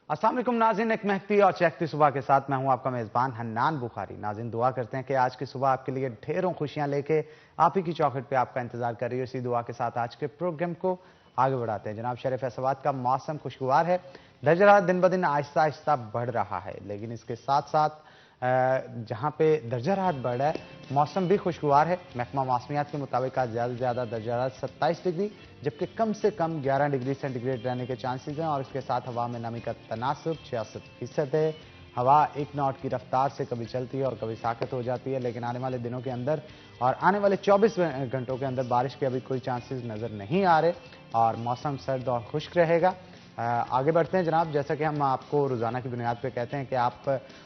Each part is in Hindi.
अस्सलाम वालेकुम नाज़रीन, एक महकती और चहकती सुबह के साथ मैं हूं आपका मेज़बान हन्नान बुखारी। नाज़रीन, दुआ करते हैं कि आज की सुबह आपके लिए ढेरों खुशियां लेके आप ही की चौखट पे आपका इंतजार कर रही है। इसी दुआ के साथ आज के प्रोग्राम को आगे बढ़ाते हैं। जनाब, शहर फैसलाबाद का मौसम खुशगवार है। दर्जा दिन ब दिन आहिस्ता आहिस्ता बढ़ रहा है, लेकिन इसके साथ साथ जहाँ पे दर्जा राहत बढ़ रहा है, मौसम भी खुशगवार है। महकमा मौसमियात के मुताबिक आज ज़्यादा से ज़्यादा दर्जा राहत 27 डिग्री जबकि कम से कम 11 डिग्री सेंटीग्रेड रहने के चांसेस हैं और इसके साथ हवा में नमी का तनासुब 66% है। हवा 1 नॉट की रफ्तार से कभी चलती है और कभी साकत हो जाती है, लेकिन आने वाले दिनों के अंदर और आने वाले 24 घंटों के अंदर बारिश के अभी कोई चांसेस नज़र नहीं आ रहे और मौसम सर्द और खुश्क रहेगा। आगे बढ़ते हैं जनाब। जैसा कि हम आपको रोज़ाना की बुनियाद पे कहते हैं कि आप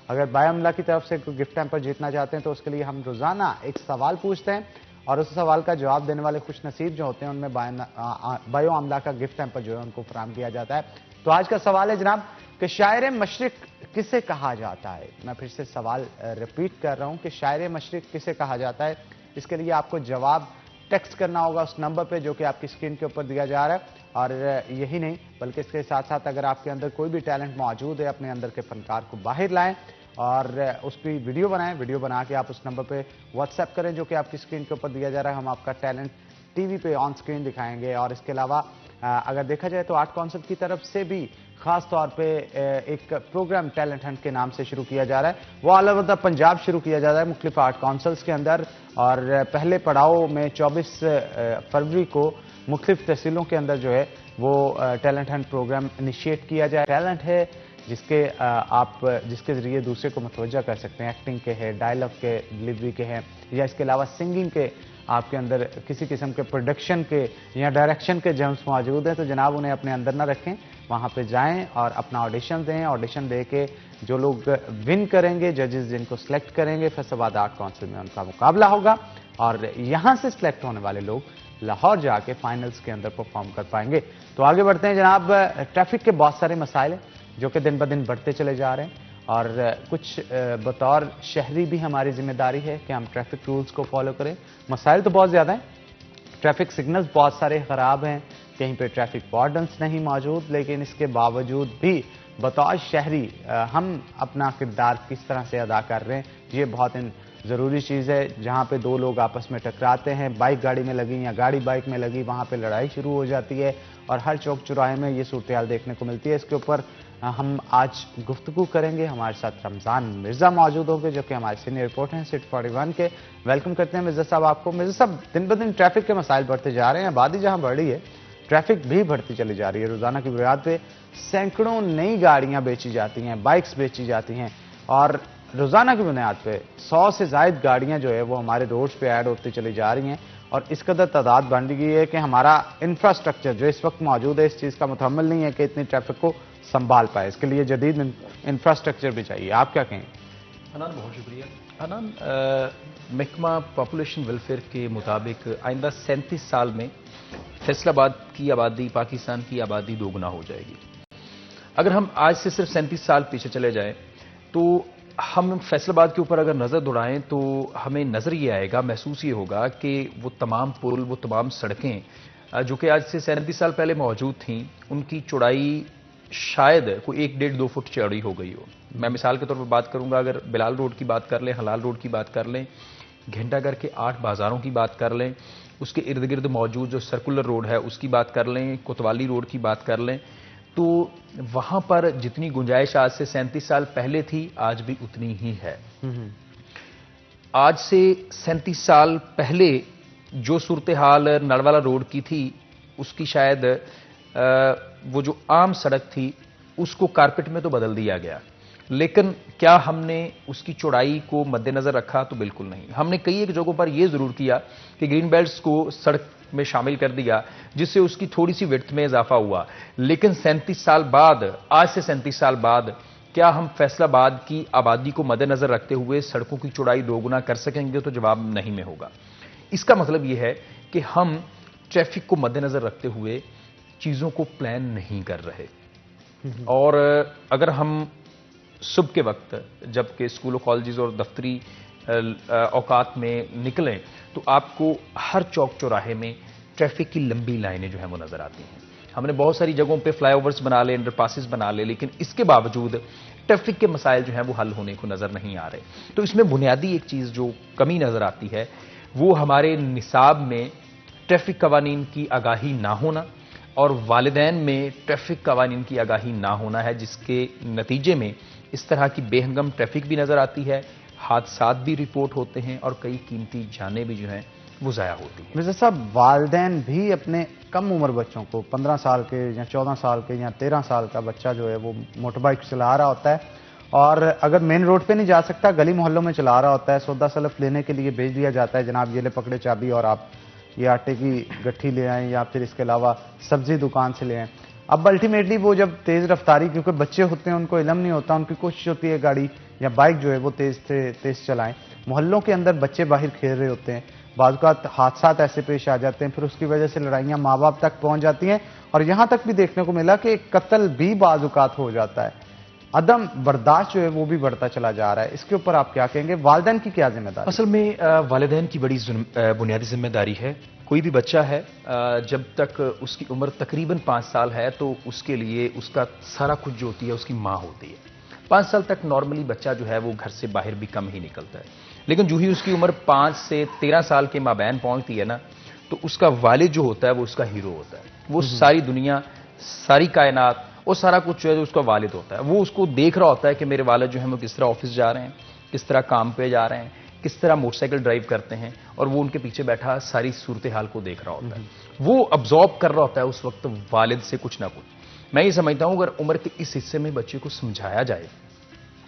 अगर बायोमला की तरफ से कोई गिफ्ट हैम्पर जीतना चाहते हैं तो उसके लिए हम रोज़ाना एक सवाल पूछते हैं और उस सवाल का जवाब देने वाले खुश नसीब जो होते हैं उनमें बायो आमला का गिफ्ट हैम्पर जो है उनको फराहम किया जाता है। तो आज का सवाल है जनाब कि शायर मशरिक किसे कहा जाता है। मैं फिर से सवाल रिपीट कर रहा हूं कि शायर मशरिक किसे कहा जाता है। इसके लिए आपको जवाब टेक्स्ट करना होगा उस नंबर पे जो कि आपकी स्क्रीन के ऊपर दिया जा रहा है। और यही नहीं बल्कि इसके साथ साथ अगर आपके अंदर कोई भी टैलेंट मौजूद है, अपने अंदर के फनकार को बाहर लाएं और उसकी वीडियो बनाएं। वीडियो बना के आप उस नंबर पे व्हाट्सएप करें जो कि आपकी स्क्रीन के ऊपर दिया जा रहा है। हम आपका टैलेंट टीवी पे ऑन स्क्रीन दिखाएंगे। और इसके अलावा अगर देखा जाए तो आर्ट काउंसिल की तरफ से भी खास तौर पे एक प्रोग्राम टैलेंट हंट के नाम से शुरू किया जा रहा है। वो ऑल ओवर द पंजाब शुरू किया जा रहा है मुख्तलिफ आर्ट काउंसिल्स के अंदर। और पहले पड़ाव में 24 फरवरी को मुख्तलिफ तहसीलों के अंदर जो है वो टैलेंट हंट प्रोग्राम इनिशिएट किया जाए। टैलेंट है जिसके ज़रिए दूसरे को मतवज्जा कर सकते हैं। एक्टिंग के हैं, डायलॉग के डिलीवरी के हैं, या इसके अलावा सिंगिंग के आपके अंदर किसी किस्म के प्रोडक्शन के या डायरेक्शन के जर्म्स मौजूद हैं तो जनाब उन्हें अपने अंदर ना रखें, वहाँ पे जाएं और अपना ऑडिशन दें। ऑडिशन दे के जो लोग विन करेंगे, जजेस जिनको सेलेक्ट करेंगे, फैसलाबाद आर्ट काउंसिल में उनका मुकाबला होगा और यहाँ से सिलेक्ट होने वाले लोग लाहौर जाके फाइनल्स के अंदर परफॉर्म कर पाएंगे। तो आगे बढ़ते हैं जनाब। ट्रैफिक के बहुत सारे मसाइल हैं जो कि दिन ब दिन बढ़ते चले जा रहे हैं और कुछ बतौर शहरी भी हमारी जिम्मेदारी है कि हम ट्रैफिक रूल्स को फॉलो करें। मसाइल तो बहुत ज़्यादा हैं, ट्रैफिक सिग्नल्स बहुत सारे ख़राब हैं, कहीं पे ट्रैफिक वार्डन्स नहीं मौजूद, लेकिन इसके बावजूद भी बतौर शहरी हम अपना किरदार किस तरह से अदा कर रहे हैं ये बहुत ज़रूरी चीज़ है। जहाँ पे दो लोग आपस में टकराते हैं, बाइक गाड़ी में लगी या गाड़ी बाइक में लगी, वहाँ पे लड़ाई शुरू हो जाती है और हर चौक चौराहे में ये सूरत हाल देखने को मिलती है। इसके ऊपर हम आज गुफ्तगू करेंगे। हमारे साथ रमज़ान मिर्ज़ा मौजूद होंगे जो कि हमारे सीनियर रिपोर्टर हैं सिट 41 के। वेलकम करते हैं मिर्ज़ा साहब आपको। मिर्ज़ा साहब, दिन ब दिन ट्रैफिक के मसाइल बढ़ते जा रहे हैं, आबादी जहाँ बढ़ रही है ट्रैफिक भी बढ़ती चली जा रही है। रोज़ाना की बुनियाद पे सैकड़ों नई गाड़ियाँ बेची जाती हैं, बाइक्स बेची जाती हैं और रोज़ाना की बुनियाद पे 100 से ज़ायद गाड़ियाँ जो है वो हमारे रोड्स पे ऐड होती चली जा रही हैं और इस कदर तादाद बढ़ गई है कि हमारा इंफ्रास्ट्रक्चर जो इस वक्त मौजूद है इस चीज़ का मुतहम्मिल नहीं है कि इतनी ट्रैफिक को संभाल पाए। इसके लिए जदीद इंफ्रास्ट्रक्चर भी चाहिए। आप क्या कहें? अनान, बहुत शुक्रिया। अनान, महकमा पॉपुलेशन वेलफेयर के मुताबिक आइंदा 37 साल में फैसलाबाद की आबादी पाकिस्तान की आबादी दोगुना हो जाएगी। अगर हम आज से सिर्फ 37 साल पीछे चले जाएं तो हम फैसलाबाद के ऊपर अगर नज़र दौड़ाएं तो हमें नज़र ये आएगा, महसूस ये होगा कि वो तमाम पुल, वो तमाम सड़कें जो कि आज से 37 साल पहले मौजूद थीं, उनकी चौड़ाई शायद कोई 1-1.5-2 फुट चौड़ी हो गई हो। मैं मिसाल के तौर पर बात करूंगा, अगर बिलाल रोड की बात कर लें, हलाल रोड की बात कर लें, घंटाघर के 8 बाज़ारों की बात कर लें, उसके इर्द गिर्द मौजूद जो सर्कुलर रोड है उसकी बात कर लें, कोतवाली रोड की बात कर लें, तो वहां पर जितनी गुंजाइश आज से 37 साल पहले थी आज भी उतनी ही है। आज से 37 साल पहले जो सूरत हाल नड़वाला रोड की थी उसकी शायद वो जो आम सड़क थी उसको कारपेट में तो बदल दिया गया, लेकिन क्या हमने उसकी चौड़ाई को मद्देनजर रखा? तो बिल्कुल नहीं। हमने कई एक जगहों पर यह जरूर किया कि ग्रीन बेल्ट्स को सड़क में शामिल कर दिया जिससे उसकी थोड़ी सी विड्थ में इजाफा हुआ, लेकिन 37 साल बाद, आज से 37 साल बाद क्या हम फैसलाबाद की आबादी को मद्देनजर रखते हुए सड़कों की चौड़ाई दोगुना कर सकेंगे? तो जवाब नहीं में होगा। इसका मतलब यह है कि हम ट्रैफिक को मद्देनजर रखते हुए चीजों को प्लान नहीं कर रहे। और अगर हम सुबह के वक्त जबकि स्कूलों, कॉलेजेस और दफ्तरी औकात में निकलें तो आपको हर चौक चौराहे में ट्रैफिक की लंबी लाइनें जो हैं वो नजर आती हैं। हमने बहुत सारी जगहों पे फ्लाईओवर्स बना ले, अंडरपासेस बना ले, लेकिन इसके बावजूद ट्रैफिक के मसाइल जो हैं वो हल होने को नजर नहीं आ रहे। तो इसमें बुनियादी एक चीज जो कमी नजर आती है वो हमारे निसाब में ट्रैफिक कवानीन की आगाही ना होना और वालिदैन में ट्रैफिक कवानीन की आगाही ना होना है, जिसके नतीजे में इस तरह की बेहंगम ट्रैफिक भी नजर आती है, हादसात भी रिपोर्ट होते हैं और कई कीमती जानें भी जो हैं वो ज़ाया होती हैं। मिर्जा साहब, वालिदैन भी अपने कम उम्र बच्चों को 15 साल के या 14 साल के या 13 साल का बच्चा जो है वो मोटर बाइक चला रहा होता है और अगर मेन रोड पे नहीं जा सकता, गली मोहल्लों में चला रहा होता है, सौदा सलफ लेने के लिए भेज दिया जाता है, जनाब ये ले पकड़े चाबी और आप ये आटे की गट्ठी ले आएँ या फिर इसके अलावा सब्जी दुकान से ले आएँ। अब अल्टीमेटली वो जब तेज़ रफ्तारी, क्योंकि बच्चे होते हैं उनको इल्म नहीं होता, उनकी कोशिश होती है गाड़ी या बाइक जो है वो तेज़ से तेज़ चलाएं। मोहल्लों के अंदर बच्चे बाहर खेल रहे होते हैं, बाज़ औक़ात हादसात ऐसे पेश आ जाते हैं, फिर उसकी वजह से लड़ाइयाँ माँ बाप तक पहुँच जाती हैं और यहाँ तक भी देखने को मिला कि कत्ल भी बाज़ औक़ात हो जाता है। अदम बर्दाश्त जो है वो भी बढ़ता चला जा रहा है। इसके ऊपर आप क्या कहेंगे? वालिदैन की क्या जिम्मेदारी? असल में वालिदैन की बड़ी बुनियादी जिम्मेदारी है। कोई भी बच्चा है जब तक उसकी उम्र तकरीबन 5 साल है तो उसके लिए उसका सारा कुछ जो होती है उसकी माँ होती है। 5 साल तक नॉर्मली बच्चा जो है वो घर से बाहर भी कम ही निकलता है, लेकिन जो ही उसकी उम्र 5 से 13 साल के माबैन पहुंचती है ना, तो उसका वालिद जो होता है वो उसका हीरो होता है। वो सारी दुनिया, सारी कायनात, वो सारा कुछ जो है उसका वालिद होता है। वो उसको देख रहा होता है कि मेरे वालिद जो है वो किस तरह ऑफिस जा रहे हैं, किस तरह काम पे जा रहे हैं, किस तरह मोटरसाइकिल ड्राइव करते हैं, और वो उनके पीछे बैठा सारी सूरत हाल को देख रहा होता है। वो अब्जॉर्ब कर रहा होता है उस वक्त वालिद से कुछ ना कुछ। मैं ये समझता हूं अगर उम्र के इस हिस्से में बच्चे को समझाया जाए,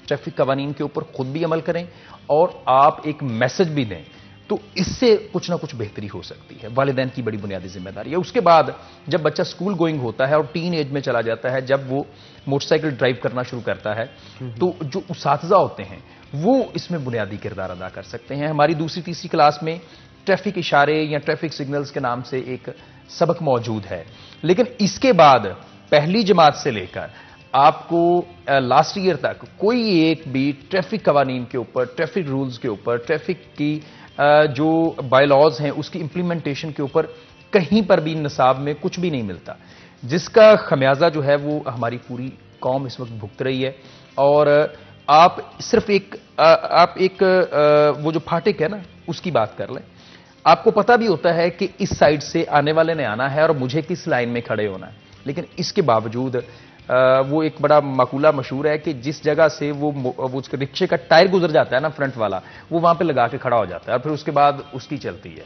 ट्रैफिक कवानीन के ऊपर खुद भी अमल करें और आप एक मैसेज भी दें, तो इससे कुछ ना कुछ बेहतरी हो सकती है। वालिदैन की बड़ी बुनियादी जिम्मेदारी है। उसके बाद जब बच्चा स्कूल गोइंग होता है और टीन एज में चला जाता है, जब वो मोटरसाइकिल ड्राइव करना शुरू करता है, तो जो उसातिज़ा होते हैं वो इसमें बुनियादी किरदार अदा कर सकते हैं। हमारी दूसरी तीसरी क्लास में ट्रैफिक इशारे या ट्रैफिक सिग्नल्स के नाम से एक सबक मौजूद है, लेकिन इसके बाद पहली जमात से लेकर आपको लास्ट ईयर तक कोई एक भी ट्रैफिक कवानीन के ऊपर, ट्रैफिक रूल्स के ऊपर, ट्रैफिक की जो बायलॉज हैं उसकी इंप्लीमेंटेशन के ऊपर कहीं पर भी निसाब में कुछ भी नहीं मिलता, जिसका खमियाजा जो है वो हमारी पूरी कौम इस वक्त भुगत रही है। और आप सिर्फ एक वो जो फाटक है ना उसकी बात कर लें, आपको पता भी होता है कि इस साइड से आने वाले ने आना है और मुझे किस लाइन में खड़े होना है, लेकिन इसके बावजूद वो एक बड़ा मकूला मशहूर है कि जिस जगह से वो उसके रिक्शे का टायर गुजर जाता है ना फ्रंट वाला, वो वहां पे लगा के खड़ा हो जाता है और फिर उसके बाद उसकी चलती है।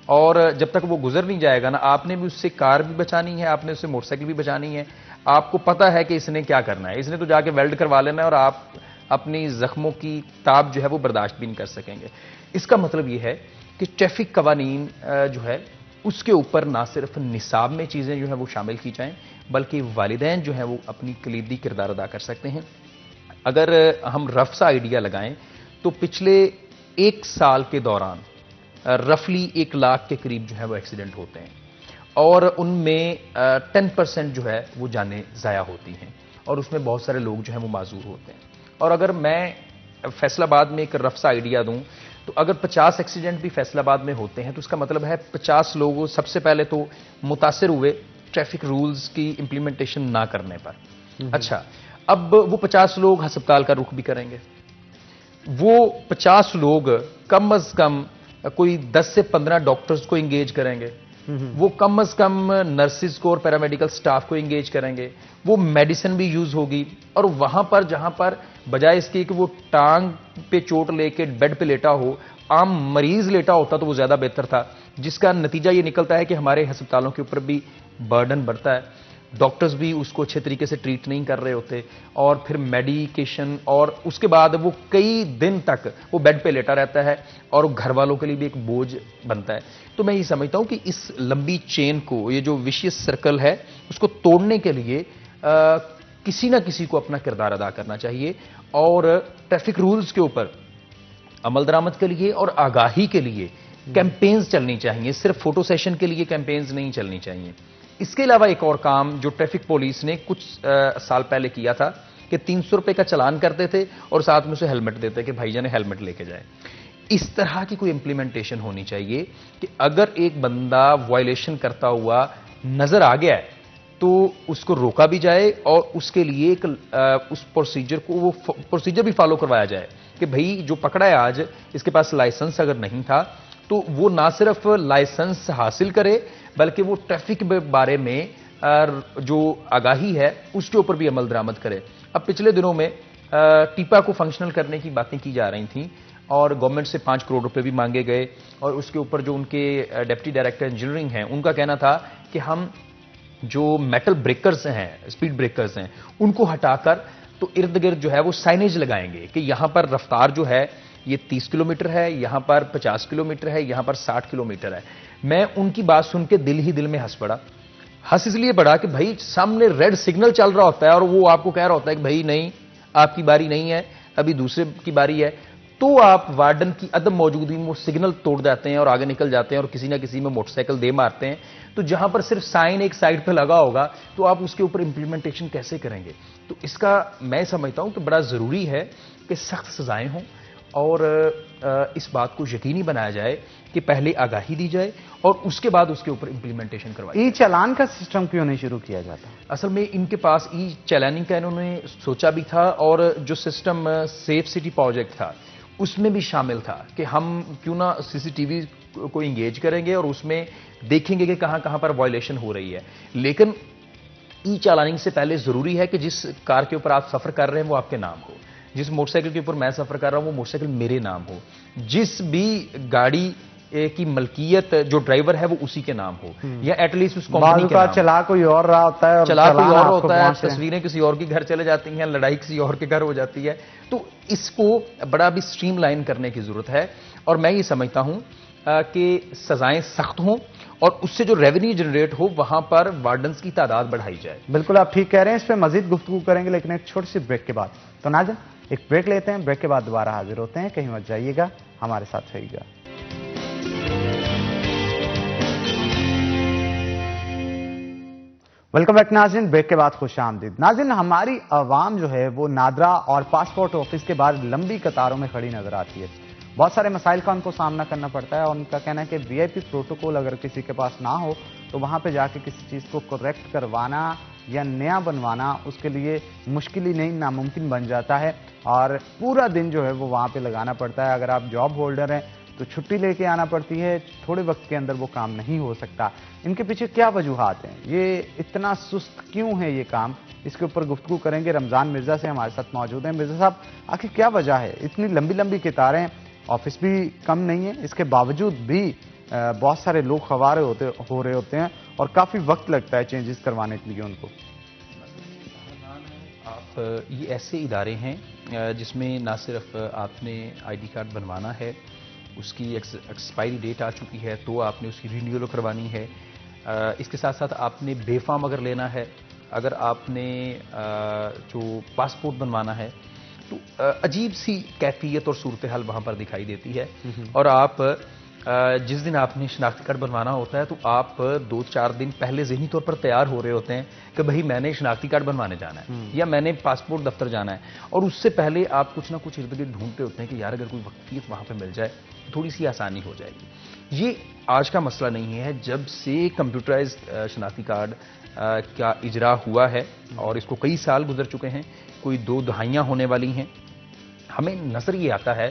और जब तक वो गुजर नहीं जाएगा ना, आपने भी उससे कार भी बचानी है, आपने उससे मोटरसाइकिल भी बचानी है। आपको पता है कि इसने क्या करना है, इसने तो जाके वेल्ड करवा लेना है और आप अपनी जख्मों की ताब जो है वो बर्दाश्त भी नहीं कर सकेंगे। इसका मतलब ये है कि ट्रैफिक कवानीन जो है उसके ऊपर ना सिर्फ निसाब में चीज़ें जो है वो शामिल की जाएं, बल्कि वालिदैन जो है वो अपनी कलीदी किरदार अदा कर सकते हैं। अगर हम रफ सा आइडिया लगाएं तो पिछले 1 साल के दौरान रफली 1 लाख के करीब जो है वो एक्सीडेंट होते हैं और उनमें 10% जो है वो जानें ज़ाया होती हैं और उसमें बहुत सारे लोग जो हैं वो माजूर होते हैं। और अगर मैं फैसलाबाद में एक रफ सा आइडिया दूं तो अगर 50 एक्सीडेंट भी फैसलाबाद में होते हैं तो उसका मतलब है 50 लोग सबसे पहले तो मुतासिर हुए ट्रैफिक रूल्स की इंप्लीमेंटेशन ना करने पर। अच्छा, अब वो 50 लोग अस्पताल का रुख भी करेंगे, वो 50 लोग कम अज कम कोई 10 से 15 डॉक्टर्स को इंगेज करेंगे, वो कम अज कम नर्सिस को और पैरामेडिकल स्टाफ को इंगेज करेंगे, वो मेडिसिन भी यूज होगी। और वहां पर जहां पर बजाय इसके कि वो टांग पे चोट लेके बेड पे लेटा हो, आम मरीज लेटा होता तो वो ज्यादा बेहतर था, जिसका नतीजा ये निकलता है कि हमारे अस्पतालों के ऊपर भी बर्डन बढ़ता है, डॉक्टर्स भी उसको अच्छे तरीके से ट्रीट नहीं कर रहे होते और फिर मेडिकेशन, और उसके बाद वो कई दिन तक वो बेड पे लेटा रहता है और घर वालों के लिए भी एक बोझ बनता है। तो मैं ये समझता हूं कि इस लंबी चेन को, ये जो विशियस सर्कल है, उसको तोड़ने के लिए किसी ना किसी को अपना किरदार अदा करना चाहिए और ट्रैफिक रूल्स के ऊपर अमल दरामद के लिए और आगाही के लिए कैंपेन्स चलनी चाहिए। सिर्फ फोटो सेशन के लिए कैंपेन्स नहीं चलनी चाहिए। इसके अलावा एक और काम जो ट्रैफिक पुलिस ने कुछ साल पहले किया था कि 300 रुपए का चालान करते थे और साथ में उसे हेलमेट देते कि भाईजान हेलमेट लेके जाए। इस तरह की कोई इंप्लीमेंटेशन होनी चाहिए कि अगर एक बंदा वायलेशन करता हुआ नजर आ गया है तो उसको रोका भी जाए और उसके लिए एक उस प्रोसीजर को, वो प्रोसीजर भी फॉलो करवाया जाए कि भाई जो पकड़ा है आज, इसके पास लाइसेंस अगर नहीं था तो वो ना सिर्फ लाइसेंस हासिल करे बल्कि वो ट्रैफिक के बारे में जो आगाही है उसके ऊपर भी अमल दरामद करे। अब पिछले दिनों में टीपा को फंक्शनल करने की बातें की जा रही थी और गवर्नमेंट से 5 करोड़ रुपए भी मांगे गए और उसके ऊपर जो उनके डिप्टी डायरेक्टर इंजीनियरिंग हैं उनका कहना था कि हम जो मेटल ब्रेकर्स हैं, स्पीड ब्रेकर्स हैं, उनको हटाकर तो इर्द गिर्द जो है वो साइनेज लगाएंगे कि यहां पर रफ्तार जो है ये 30 किलोमीटर है, यहां पर 50 किलोमीटर है, यहां पर 60 किलोमीटर है। मैं उनकी बात सुन के दिल ही दिल में हंस पड़ा। हंस इसलिए पड़ा कि भाई सामने रेड सिग्नल चल रहा होता है और वो आपको कह रहा होता है कि भाई नहीं, आपकी बारी नहीं है, अभी दूसरे की बारी है, तो आप वार्डन की अदम मौजूदगी में वो सिग्नल तोड़ जाते हैं और आगे निकल जाते हैं और किसी ना किसी में मोटरसाइकिल दे मारते हैं। तो जहां पर सिर्फ साइन एक साइड पे लगा होगा तो आप उसके ऊपर इंप्लीमेंटेशन कैसे करेंगे? तो इसका मैं समझता हूं कि बड़ा जरूरी है कि सख्त सजाएं हों और इस बात को यकीनी बनाया जाए कि पहले आगाही दी जाए और उसके बाद उसके ऊपर इंप्लीमेंटेशन करवाई। ई चालान का सिस्टम क्यों नहीं शुरू किया जाता? असल में इनके पास ई चालानिंग का इन्होंने सोचा भी था और जो सिस्टम सेफ सिटी प्रोजेक्ट था उसमें भी शामिल था कि हम क्यों ना सीसीटीवी को इंगेज करेंगे और उसमें देखेंगे कि कहां कहां पर वायलेशन हो रही है। लेकिन ई चालानिंग से पहले जरूरी है कि जिस कार के ऊपर आप सफर कर रहे हैं वो आपके नाम हो, जिस मोटरसाइकिल के ऊपर मैं सफर कर रहा हूं वो मोटरसाइकिल मेरे नाम हो, जिस भी गाड़ी की मलकियत जो ड्राइवर है वो उसी के नाम हो या एटलीस्ट उस कंपनी के नाम। चला कोई और रहा होता है और चला कोई और होता है, तस्वीरें किसी और के घर चले जाती हैं, लड़ाई किसी और के घर हो जाती है। तो इसको बड़ा भी स्ट्रीमलाइन करने की जरूरत है और मैं ये समझता हूं कि सजाएं सख्त हों और उससे जो रेवेन्यू जनरेट हो वहां पर वार्डन्स की तादाद बढ़ाई जाए। बिल्कुल आप ठीक कह रहे हैं, इस पर मजीद गुफ्तगू करेंगे लेकिन एक छोटी सी ब्रेक के बाद। तो नाज़रीन एक ब्रेक लेते हैं, ब्रेक के बाद दोबारा हाजिर होते हैं, कहीं मत जाइएगा, हमारे साथ रहिएगा। वेलकम बैक नाज़रीन, ब्रेक के बाद खुश आमदीद। नाज़रीन हमारी आवाम जो है वो नादरा और पासपोर्ट ऑफिस के बाहर लंबी कतारों में खड़ी नजर आती है। बहुत सारे मसाइल का उनको सामना करना पड़ता है और उनका कहना है कि वीआईपी प्रोटोकॉल अगर किसी के पास ना हो तो वहां पे जाके किसी चीज़ को करेक्ट करवाना या नया बनवाना उसके लिए मुश्किल ही नहीं नामुमकिन बन जाता है और पूरा दिन जो है वो वहाँ पे लगाना पड़ता है। अगर आप जॉब होल्डर हैं तो छुट्टी लेके आना पड़ती है, थोड़े वक्त के अंदर वो काम नहीं हो सकता। इनके पीछे क्या वजूहात हैं, ये इतना सुस्त क्यों है ये काम, इसके ऊपर गुफ्तगू करेंगे। रमजान मिर्जा से हमारे साथ मौजूद हैं। मिर्जा साहब आखिर क्या वजह है, इतनी लंबी लंबी कतारें, ऑफिस भी कम नहीं है, इसके बावजूद भी बहुत सारे लोग खवारे हो रहे होते हैं और काफ़ी वक्त लगता है चेंजेस करवाने के लिए उनको। आप ये ऐसे इदारे हैं जिसमें ना सिर्फ आपने आईडी कार्ड बनवाना है, उसकी एक्सपायरी डेट आ चुकी है तो आपने उसकी रिन्यूअल करवानी है, इसके साथ साथ आपने बेफाम अगर लेना है, अगर आपने जो पासपोर्ट बनवाना है तो अजीब सी कैफियत और सूरत हाल वहां पर दिखाई देती है। और आप जिस दिन आपने शनाख्ती कार्ड बनवाना होता है तो आप 2-4 दिन पहले ज़हनी तौर पर तैयार हो रहे होते हैं कि भाई मैंने शनाख्ती कार्ड बनवाने जाना है या मैंने पासपोर्ट दफ्तर जाना है, और उससे पहले आप कुछ ना कुछ इर्द गिर्द ढूंढते होते हैं कि यार अगर कोई वक्फियत वहां पर मिल जाए तो थोड़ी सी आसानी हो जाएगी। ये आज का मसला नहीं है, जब से कंप्यूटराइज्ड शनाख्ती कार्ड का इजरा हुआ है और इसको कई साल गुजर चुके हैं, कोई 2 दहाइयां होने वाली हैं, हमें नजर ये आता है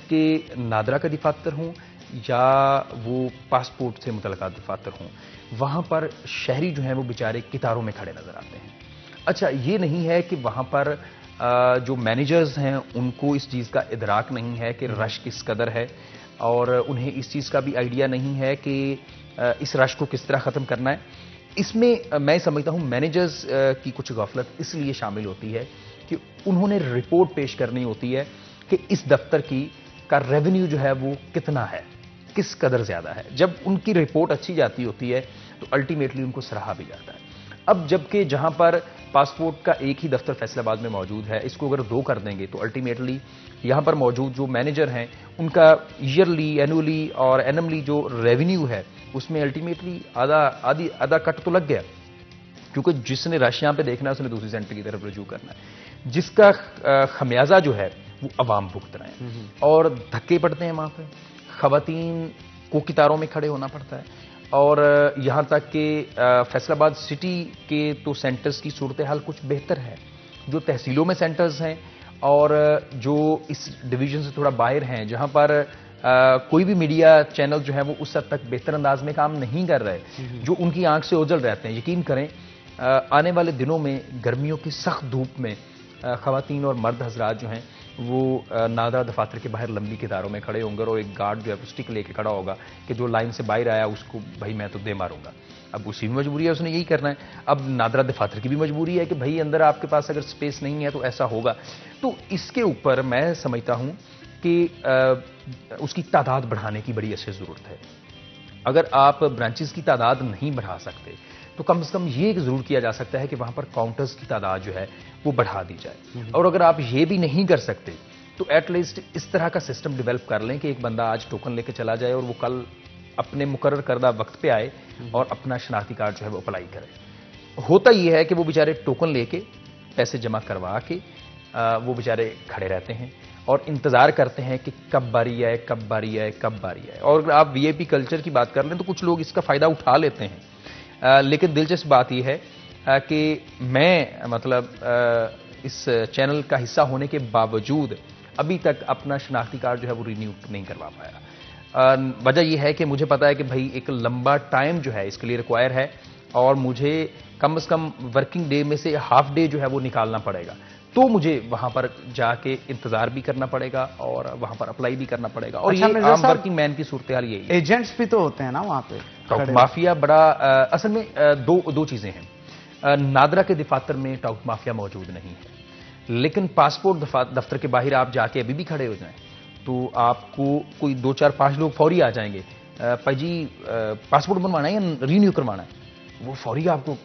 कि नादरा का दफातर हूं या वो पासपोर्ट से मुतल्लिक़ दफातर हूं, वहां पर शहरी जो हैं वो बेचारे कितारों में खड़े नजर आते हैं। अच्छा, ये नहीं है कि वहां पर जो मैनेजर्स हैं उनको इस चीज़ का इदराक नहीं है कि रश किस कदर है और उन्हें इस चीज़ का भी आइडिया नहीं है कि इस रश को किस तरह ख़त्म करना है। इसमें मैं समझता हूं मैनेजर्स की कुछ गफलत इसलिए शामिल होती है कि उन्होंने रिपोर्ट पेश करनी होती है कि इस दफ्तर का रेवेन्यू जो है वो कितना है, किस कदर ज्यादा है। जब उनकी रिपोर्ट अच्छी जाती होती है तो अल्टीमेटली उनको सराहा भी जाता है। अब जबकि जहां पर पासपोर्ट का एक ही दफ्तर फैसलाबाद में मौजूद है, इसको अगर 2 कर देंगे तो अल्टीमेटली यहां पर मौजूद जो मैनेजर हैं उनका ईयरली, एनुअली और एनमली जो रेवेन्यू है उसमें अल्टीमेटली आधा कट तो लग गया, क्योंकि जिसने रश यहां पे देखना है उसने दूसरी सेंटर की तरफ रजू करना है, जिसका खमियाजा जो है वो अवाम भुगत रहे हैं और धक्के पड़ते हैं। वहां पे खवातीन को कितारों में खड़े होना पड़ता है और यहाँ तक कि फैसलाबाद सिटी के तो सेंटर्स की सूरत हाल कुछ बेहतर है। जो तहसीलों में सेंटर्स हैं और जो इस डिवीजन से थोड़ा बाहर हैं, जहाँ पर कोई भी मीडिया चैनल जो है वो उस हद तक बेहतर अंदाज में काम नहीं कर रहे, जो उनकी आंख से ओझल रहते हैं। यकीन करें आने वाले दिनों में गर्मियों की सख्त धूप में ख़वातीन और मर्द हजरात जो हैं वो नादरा दफातर के बाहर लंबी कतारों में खड़े होंगे और एक गार्ड जो है स्टिक लेके खड़ा होगा कि जो लाइन से बाहर आया उसको भाई मैं तो दे मारूंगा। अब उसकी भी मजबूरी है, उसने यही करना है। अब नादरा दफातर की भी मजबूरी है कि भाई अंदर आपके पास अगर स्पेस नहीं है तो ऐसा होगा। तो इसके ऊपर मैं समझता हूं कि उसकी तादाद बढ़ाने की बड़ी अच्छी ज़रूरत है। अगर आप ब्रांचेस की तादाद नहीं बढ़ा सकते तो कम से कम ये जरूर किया जा सकता है कि वहां पर काउंटर्स की तादाद जो है वो बढ़ा दी जाए। और अगर आप ये भी नहीं कर सकते तो एटलीस्ट इस तरह का सिस्टम डेवलप कर लें कि एक बंदा आज टोकन लेके चला जाए और वो कल अपने मुकर्रर करदा वक्त पे आए और अपना शनाख्ती कार्ड जो है वो अप्लाई करे। होता यह है कि वो बेचारे टोकन लेके पैसे जमा करवा के वो बेचारे खड़े रहते हैं और इंतजार करते हैं कि कब बारी आए, कब बारी आए, कब बारी आए। और आप वीआईपी कल्चर की बात कर लें तो कुछ लोग इसका फायदा उठा लेते हैं। लेकिन दिलचस्प बात यह है कि मैं मतलब इस चैनल का हिस्सा होने के बावजूद अभी तक अपना शनाख्ती कार्ड जो है वो रिन्यू नहीं करवा पाया। वजह यह है कि मुझे पता है कि भाई एक लंबा टाइम जो है इसके लिए रिक्वायर है और मुझे कम से कम वर्किंग डे में से हाफ डे जो है वो निकालना पड़ेगा। तो मुझे वहां पर जाके इंतजार भी करना पड़ेगा और वहां पर अप्लाई भी करना पड़ेगा। और अच्छा, ये आम वर्किंग मैन की सूरत हाल यही है। एजेंट्स भी तो होते हैं ना वहां पे। टाउट माफिया बड़ा असल में दो चीजें हैं। नादरा के दफातर में टाउट माफिया मौजूद नहीं है, लेकिन पासपोर्ट दफ्तर के बाहर आप जाके अभी भी खड़े हो जाएं तो आपको कोई 2, 4, 5 लोग फौरी आ जाएंगे। भाई जी पासपोर्ट बनवाना है या रिन्यू करवाना है, वो फौरी आपको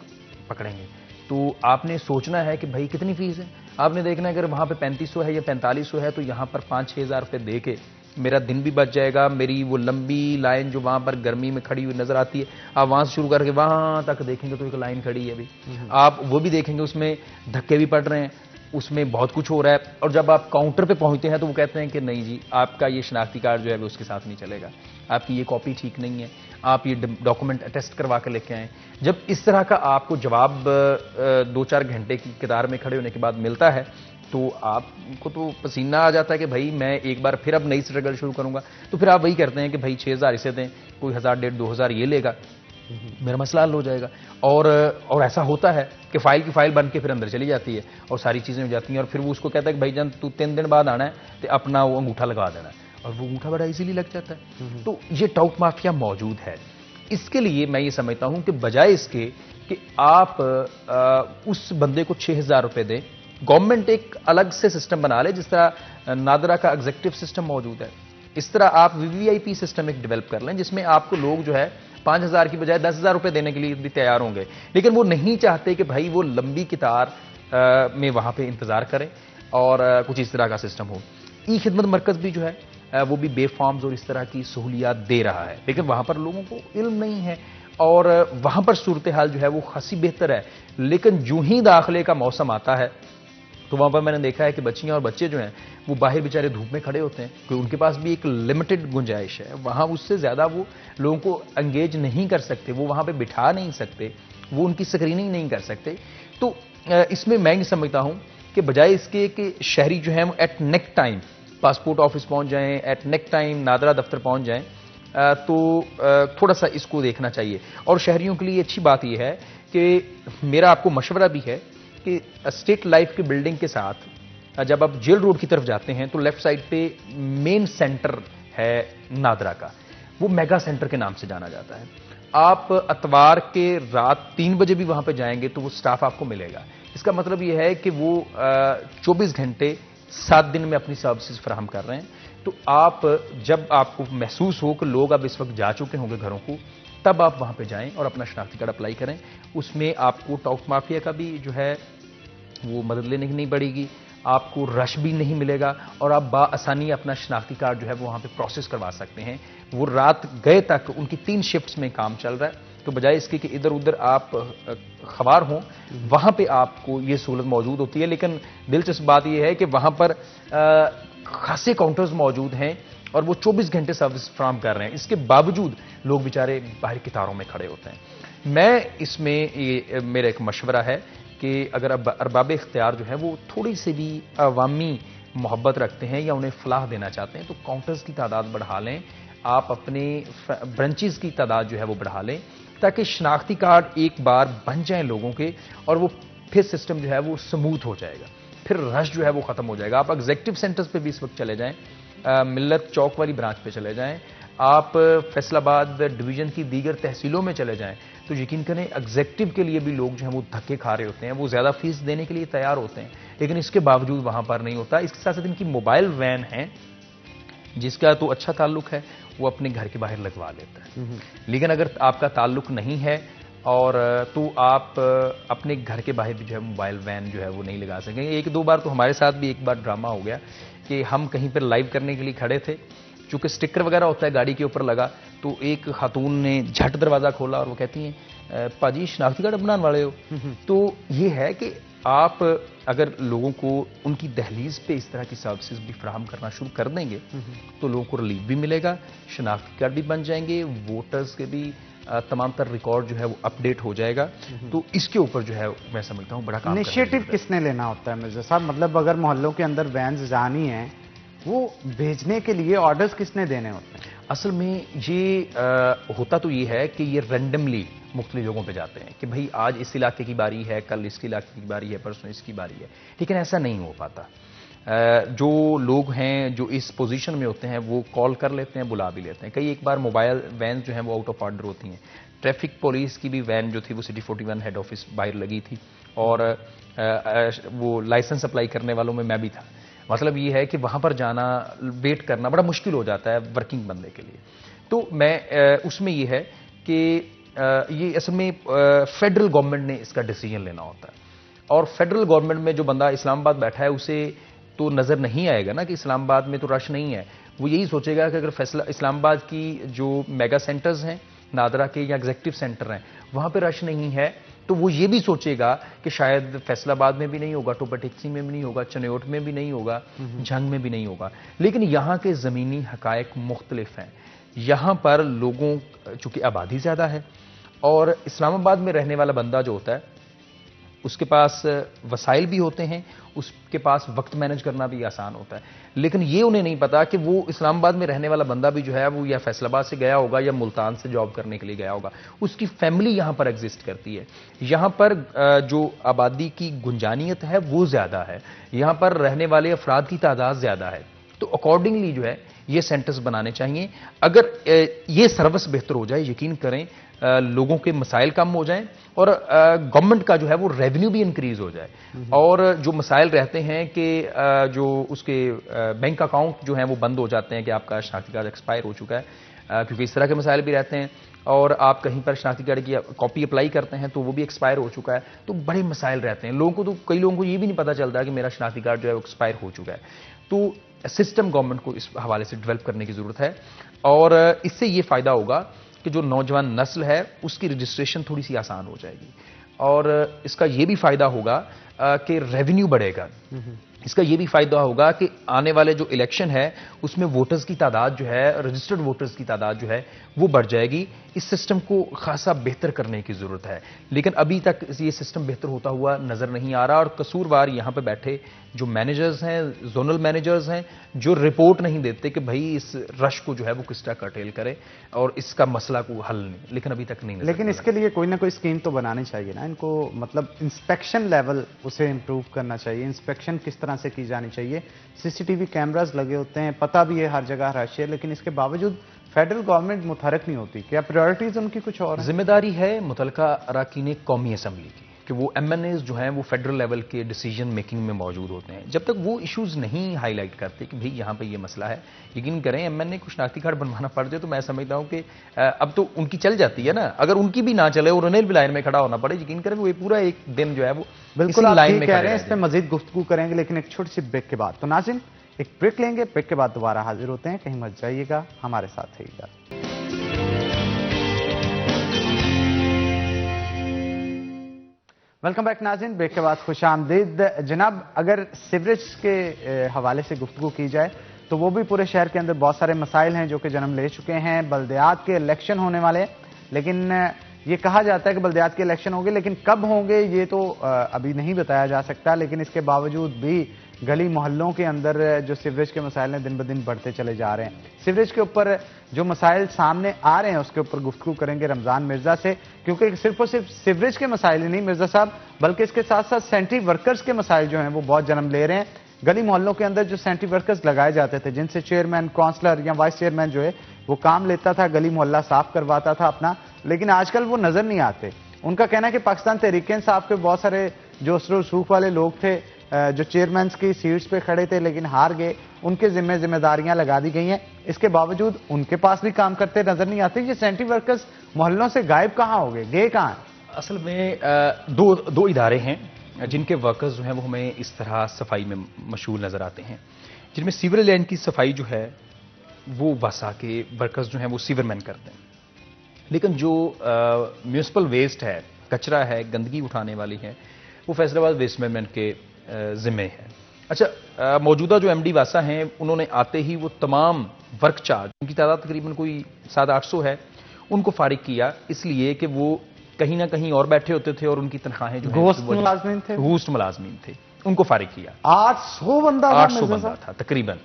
पकड़ेंगे। तो आपने सोचना है कि भाई कितनी फीस है। आपने देखना है अगर वहां पे 3500 है या 4500 है तो यहां पर 5-6 हज़ार रुपए दे के मेरा दिन भी बच जाएगा। मेरी वो लंबी लाइन जो वहां पर गर्मी में खड़ी हुई नजर आती है, आप वहां से शुरू करके वहां तक देखेंगे तो एक लाइन खड़ी है अभी। आप वो भी देखेंगे उसमें धक्के भी पड़ रहे हैं, उसमें बहुत कुछ हो रहा है। और जब आप काउंटर पे पहुंचते हैं तो वो कहते हैं कि नहीं जी आपका ये शनाख्ती कार्ड जो है वो उसके साथ नहीं चलेगा, आपकी ये कॉपी ठीक नहीं है, आप ये डॉक्यूमेंट अटेस्ट करवा के लेके आएँ। जब इस तरह का आपको जवाब 2-4 घंटे की कतार में खड़े होने के बाद मिलता है तो आपको तो पसीना आ जाता है कि भाई मैं एक बार फिर अब नई स्ट्रगल शुरू करूंगा। तो फिर आप वही करते हैं कि भाई 6,000 इसे दें, कोई 1,000-1,500-2,000 ये लेगा, मेरा मसला हल हो जाएगा। और ऐसा होता है कि फाइल की फाइल बन के फिर अंदर चली जाती है और सारी चीजें हो जाती हैं और फिर वो उसको कहता है कि भाई जान तू 3 दिन बाद आना है तो अपना वो अंगूठा लगा देना है, और वो अंगूठा बड़ा इजीली लग जाता है। तो ये टाउट माफिया मौजूद है। इसके लिए मैं ये समझता हूं कि बजाय इसके कि आप उस बंदे को 6,000 रुपए दें, गवर्नमेंट एक अलग से सिस्टम बना ले जिस तरह नादरा का एग्जीक्यूटिव सिस्टम मौजूद है। इस तरह आप वीवीआईपी सिस्टम एक डेवलप कर लें जिसमें आपको लोग जो है 5,000 की बजाय 10,000 रुपए देने के लिए भी तैयार होंगे, लेकिन वो नहीं चाहते कि भाई वो लंबी कतार में वहां पे इंतजार करें और कुछ इस तरह का सिस्टम हो। ई खिदमत मरकज भी जो है वो भी बे फॉर्म्स और इस तरह की सहूलियात दे रहा है, लेकिन वहां पर लोगों को इल्म नहीं है और वहां पर सूरत हाल जो है वो खासी बेहतर है। लेकिन जो ही दाखिले का मौसम आता है तो वहां पर मैंने देखा है कि बच्चियां और बच्चे जो हैं वो बाहर बेचारे धूप में खड़े होते हैं क्योंकि उनके पास भी एक लिमिटेड गुंजाइश है। वहां उससे ज्यादा वो लोगों को एंगेज नहीं कर सकते, वो वहां पे बिठा नहीं सकते, वो उनकी स्क्रीनिंग नहीं कर सकते। तो इसमें मैं ये समझता हूं कि बजाय इसके कि शहरी जो है वो एट नेक टाइम पासपोर्ट ऑफिस पहुंच जाएं, एट नेक टाइम नादरा दफ्तर पहुंच जाएं, तो थोड़ा सा इसको देखना चाहिए। और शहरियों के लिए अच्छी बात यह है कि मेरा आपको मशवरा भी है कि स्टेट लाइफ की बिल्डिंग के साथ जब आप जेल रोड की तरफ जाते हैं तो लेफ्ट साइड पे मेन सेंटर है नादरा का, वो मेगा सेंटर के नाम से जाना जाता है। आप अतवार के रात 3 बजे भी वहां पे जाएंगे तो वो स्टाफ आपको मिलेगा। इसका मतलब यह है कि वो 24 घंटे 7 दिन में अपनी सर्विसेज फराहम कर रहे हैं। तो आप जब आपको महसूस हो कि लोग अब इस वक्त जा चुके होंगे घरों को, तब आप वहां पे जाएं और अपना शनाख्ती कार्ड अप्लाई करें। उसमें आपको टाउट माफिया का भी जो है वो मदद लेने की नहीं पड़ेगी, आपको रश भी नहीं मिलेगा और आप बाआसानी अपना शनाख्ती कार्ड जो है वो वहां पे प्रोसेस करवा सकते हैं। वो रात गए तक उनकी 3 शिफ्ट्स में काम चल रहा है। तो बजाय इसके कि इधर उधर आप खबर हों, वहां पे आपको ये सहूलत मौजूद होती है। लेकिन दिलचस्प बात यह है कि वहां पर खासे काउंटर्स मौजूद हैं और वो 24 घंटे सर्विस फ्राहम कर रहे हैं। इसके बावजूद लोग बेचारे बाहर कतारों में खड़े होते हैं। मैं इसमें मेरा एक मशवरा है कि अगर अरबाब इख्तियार जो है वो थोड़ी सी भी अवामी मोहब्बत रखते हैं या उन्हें फलाह देना चाहते हैं तो काउंटर्स की तादाद बढ़ा लें, आप अपने ब्रांचेस की तादाद जो है वो बढ़ा लें, ताकि शनाख्ती कार्ड एक बार बन जाएं लोगों के और वो फिर सिस्टम जो है वो स्मूथ हो जाएगा, फिर रश जो है वो खत्म हो जाएगा। आप एग्जीक्यूटिव सेंटर्स पे भी इस वक्त चले जाएं, मिल्लत चौक वाली ब्रांच पे चले जाएं, आप फैसलाबाद डिवीजन की दीगर तहसीलों में चले जाएं, तो यकीन करें एग्जीक्यूटिव के लिए भी लोग जो हैं वो धक्के खा रहे होते हैं, वो ज़्यादा फीस देने के लिए तैयार होते हैं, लेकिन इसके बावजूद वहां पर नहीं होता। इसके साथ साथ इनकी मोबाइल वैन है जिसका तो अच्छा ताल्लुक है, वो अपने घर के बाहर लगवा लेता है। लेकिन अगर आपका ताल्लुक नहीं है और तो आप अपने घर के बाहर भी जो है मोबाइल वैन जो है वो नहीं लगा सकेंगे। एक दो बार तो हमारे साथ भी एक बार ड्रामा हो गया कि हम कहीं पर लाइव करने के लिए खड़े थे, चूंकि स्टिकर वगैरह होता है गाड़ी के ऊपर लगा, तो एक खातून ने झट दरवाज़ा खोला और वो कहती हैं पाजी शनाख्ती कार्ड बनाने वाले हो। तो ये है कि आप अगर लोगों को उनकी दहलीज पे इस तरह की सर्विसेज भी फराहम करना शुरू कर देंगे तो लोगों को रिलीफ भी मिलेगा, शनाख्ती कार्ड भी बन जाएंगे, वोटर्स के भी तमाम तर रिकॉर्ड जो है वो अपडेट हो जाएगा। तो इसके ऊपर जो है मैं समझता हूँ बड़ा काम इनिशिएटिव किसने लेना होता है मिर्जा साहब? मतलब अगर मोहल्लों के अंदर वैन्स जानी है, वो भेजने के लिए ऑर्डर्स किसने देने होते हैं? असल में ये होता तो ये है कि ये रैंडमली मुख्तलिफ जगहों पे जाते हैं कि भाई आज इस इलाके की बारी है, कल इसके इलाके की बारी है, परसों इसकी बारी है, लेकिन ऐसा नहीं हो पाता। जो लोग हैं जो इस पोजीशन में होते हैं वो कॉल कर लेते हैं, बुला भी लेते हैं। कई एक बार मोबाइल वैन जो हैं वो आउट ऑफ ऑर्डर होती हैं। ट्रैफिक पुलिस की भी वैन जो थी वो सिटी 41 हेड ऑफिस बाहर लगी थी और वो लाइसेंस अप्लाई करने वालों में मैं भी था। मतलब ये है कि वहां पर जाना, वेट करना बड़ा मुश्किल हो जाता है वर्किंग बंदे के लिए। तो मैं उसमें ये है कि ये असल में फेडरल गवर्नमेंट ने इसका डिसीजन लेना होता है और फेडरल गवर्नमेंट में जो बंदा इस्लामाबाद बैठा है उसे तो नजर नहीं आएगा ना कि इस्लामाबाद में तो रश नहीं है। वो यही सोचेगा कि अगर फैसला इस्लामाबाद की जो मेगा सेंटर्स हैं, नादरा के या एग्जीक्यूटिव सेंटर हैं, वहां पे रश नहीं है, तो वो ये भी सोचेगा कि शायद फैसलाबाद में भी नहीं होगा, टोपा-टेक्सी में भी नहीं होगा, चनोट में भी नहीं होगा, झंग में भी नहीं होगा। लेकिन यहाँ के ज़मीनी हकायक मुख्तलिफ हैं। यहाँ पर लोगों चूंकि आबादी ज़्यादा है और इस्लामाबाद में रहने वाला बंदा जो होता है उसके पास वसाइल भी होते हैं, उसके पास वक्त मैनेज करना भी आसान होता है, लेकिन ये उन्हें नहीं पता कि वो इस्लामाबाद में रहने वाला बंदा भी जो है वो या फैसलाबाद से गया होगा या मुल्तान से जॉब करने के लिए गया होगा, उसकी फैमिली यहाँ पर एग्जिस्ट करती है। यहाँ पर जो आबादी की गुंजानियत है वो ज़्यादा है, यहाँ पर रहने वाले अफराद की तादाद ज़्यादा है, तो अकॉर्डिंगली जो है ये सेंटर्स बनाने चाहिए। अगर ये सर्विस बेहतर हो जाए, यकीन करें लोगों के मसाइल कम हो जाएं और गवर्नमेंट का जो है वो रेवेन्यू भी इंक्रीज हो जाए। और जो मसाइल रहते हैं कि जो उसके बैंक अकाउंट जो हैं वो बंद हो जाते हैं कि आपका शनाख्ती कार्ड एक्सपायर हो चुका है, क्योंकि इस तरह के मसाइल भी रहते हैं, और आप कहीं पर शनाख्ती कार्ड की कॉपी अप्लाई करते हैं तो वो भी एक्सपायर हो चुका है, तो बड़े मसाइल रहते हैं। लोगों को तो कई लोगों को ये भी नहीं पता चलता कि मेरा शनाख्ती कार्ड जो है वो एक्सपायर हो चुका है। तो सिस्टम गवर्नमेंट को इस हवाले से डेवलप करने की जरूरत है और इससे ये फायदा होगा कि जो नौजवान नस्ल है उसकी रजिस्ट्रेशन थोड़ी सी आसान हो जाएगी और इसका ये भी फायदा होगा कि रेवेन्यू बढ़ेगा। इसका ये भी फायदा होगा कि आने वाले जो इलेक्शन है उसमें वोटर्स की तादाद जो है, रजिस्टर्ड वोटर्स की तादाद जो है वो बढ़ जाएगी। इस सिस्टम को खासा बेहतर करने की जरूरत है, लेकिन अभी तक ये सिस्टम बेहतर होता हुआ नजर नहीं आ रहा और कसूरवार यहाँ पे बैठे जो मैनेजर्स हैं, जोनल मैनेजर्स हैं, जो रिपोर्ट नहीं देते कि भाई इस रश को जो है वो किस तरह कर्टेल करे और इसका मसला को हल नहीं, लेकिन अभी तक नहीं। लेकिन इसके लिए कोई ना कोई स्कीम तो बनानी चाहिए ना इनको, मतलब इंस्पेक्शन लेवल उसे इंप्रूव करना चाहिए। इंस्पेक्शन किस तरह से की जानी चाहिए? सीसीटीवी कैमरास लगे होते हैं, पता भी है हर जगह रश है, लेकिन इसके बावजूद फेडरल गवर्नमेंट मुतहरक नहीं होती। क्या प्रायोरिटीज उनकी कुछ और है? जिम्मेदारी है मुतलका अराकीन कौमी असम्बली की कि वो MNAs जो हैं वो फेडरल लेवल के डिसीजन मेकिंग में मौजूद होते हैं। जब तक वो इश्यूज नहीं हाईलाइट करते कि भाई यहाँ पे ये मसला है, यकीन करें MNA को शनाख्ती कार्ड बनवाना पड़ जाए तो मैं समझता हूँ कि अब तो उनकी चल जाती है ना, अगर उनकी भी ना चले और उन्हें भी लाइन में खड़ा होना पड़े, यकीन करें वो पूरा एक दिन जो है वो बिल्कुल लाइन में कह रहे हैं। इस पर मजीद गुफ्तगू करेंगे लेकिन एक छोटी सी ब्रेक के बाद। तो नाज़रीन एक ब्रेक लेंगे, ब्रेक के बाद दोबारा हाजिर होते हैं, कहीं मत जाइएगा, हमारे साथ रहिएगा। वेलकम बैक नाज़रीन, ब्रेक के बाद खुश आमदीद। जनाब, अगर सीवरेज के हवाले से गुफ्तगू की जाए तो वो भी पूरे शहर के अंदर बहुत सारे मसाइल हैं जो कि जन्म ले चुके हैं। बल्दियात के इलेक्शन होने वाले हैं, लेकिन ये कहा जाता है कि बल्दियात के इलेक्शन होंगे, लेकिन कब होंगे ये तो अभी नहीं बताया जा सकता। लेकिन इसके बावजूद भी गली मोहल्लों के अंदर जो सीवरेज के मसाइल हैं दिन ब दिन बढ़ते चले जा रहे हैं। सीवरेज के ऊपर जो मसाइल सामने आ रहे हैं उसके ऊपर गुफ्तगू करेंगे रमजान मिर्जा से, क्योंकि सिर्फ और सिर्फ सीवरेज के मसाइल ही नहीं मिर्जा साहब, बल्कि इसके साथ साथ सेंट्री वर्कर्स के मसाइल जो हैं वो बहुत जन्म ले रहे हैं। गली मोहल्लों के अंदर जो सेंट्री वर्कर्स लगाए जाते थे, जिनसे चेयरमैन, काउंसलर या वाइस चेयरमैन जो है वो काम लेता था, गली मोहल्ला साफ करवाता था अपना, लेकिन आजकल वो नजर नहीं आते। उनका कहना है कि पाकिस्तान तहरीक-ए-इंसाफ के बहुत सारे जो रसूख वाले लोग थे, जो चेयरमैन की सीट्स पे खड़े थे लेकिन हार गए, उनके जिम्मेदारियां लगा दी गई हैं। इसके बावजूद उनके पास भी काम करते नजर नहीं आते। ये सेंट्री वर्कर्स मोहल्लों से गायब कहाँ हो गए कहाँ हैं? असल में दो इदारे हैं जिनके वर्कर्स जो हैं वो हमें इस तरह सफाई में मशहूर नजर आते हैं, जिनमें सीवरेज लाइन की सफाई जो है वो वसा के वर्कर्स जो हैं वो सीवरमैन करते हैं, लेकिन जो म्यूनिसिपल वेस्ट है, कचरा है, गंदगी उठाने वाली है, वो फैसलाबाद वेस्ट मैनेजमेंट के जिम्मे है। अच्छा, मौजूदा जो एमडी वासा हैं उन्होंने आते ही वो तमाम वर्क चार्ज, उनकी तादाद तकरीबन कोई 700-800 है, उनको फारिग किया, इसलिए कि वो कहीं ना कहीं और बैठे होते थे और उनकी तनख्वाहें जो घोस्ट मुलाजमीन थे उनको फारिग किया। 800 बंदा था तकरीबन।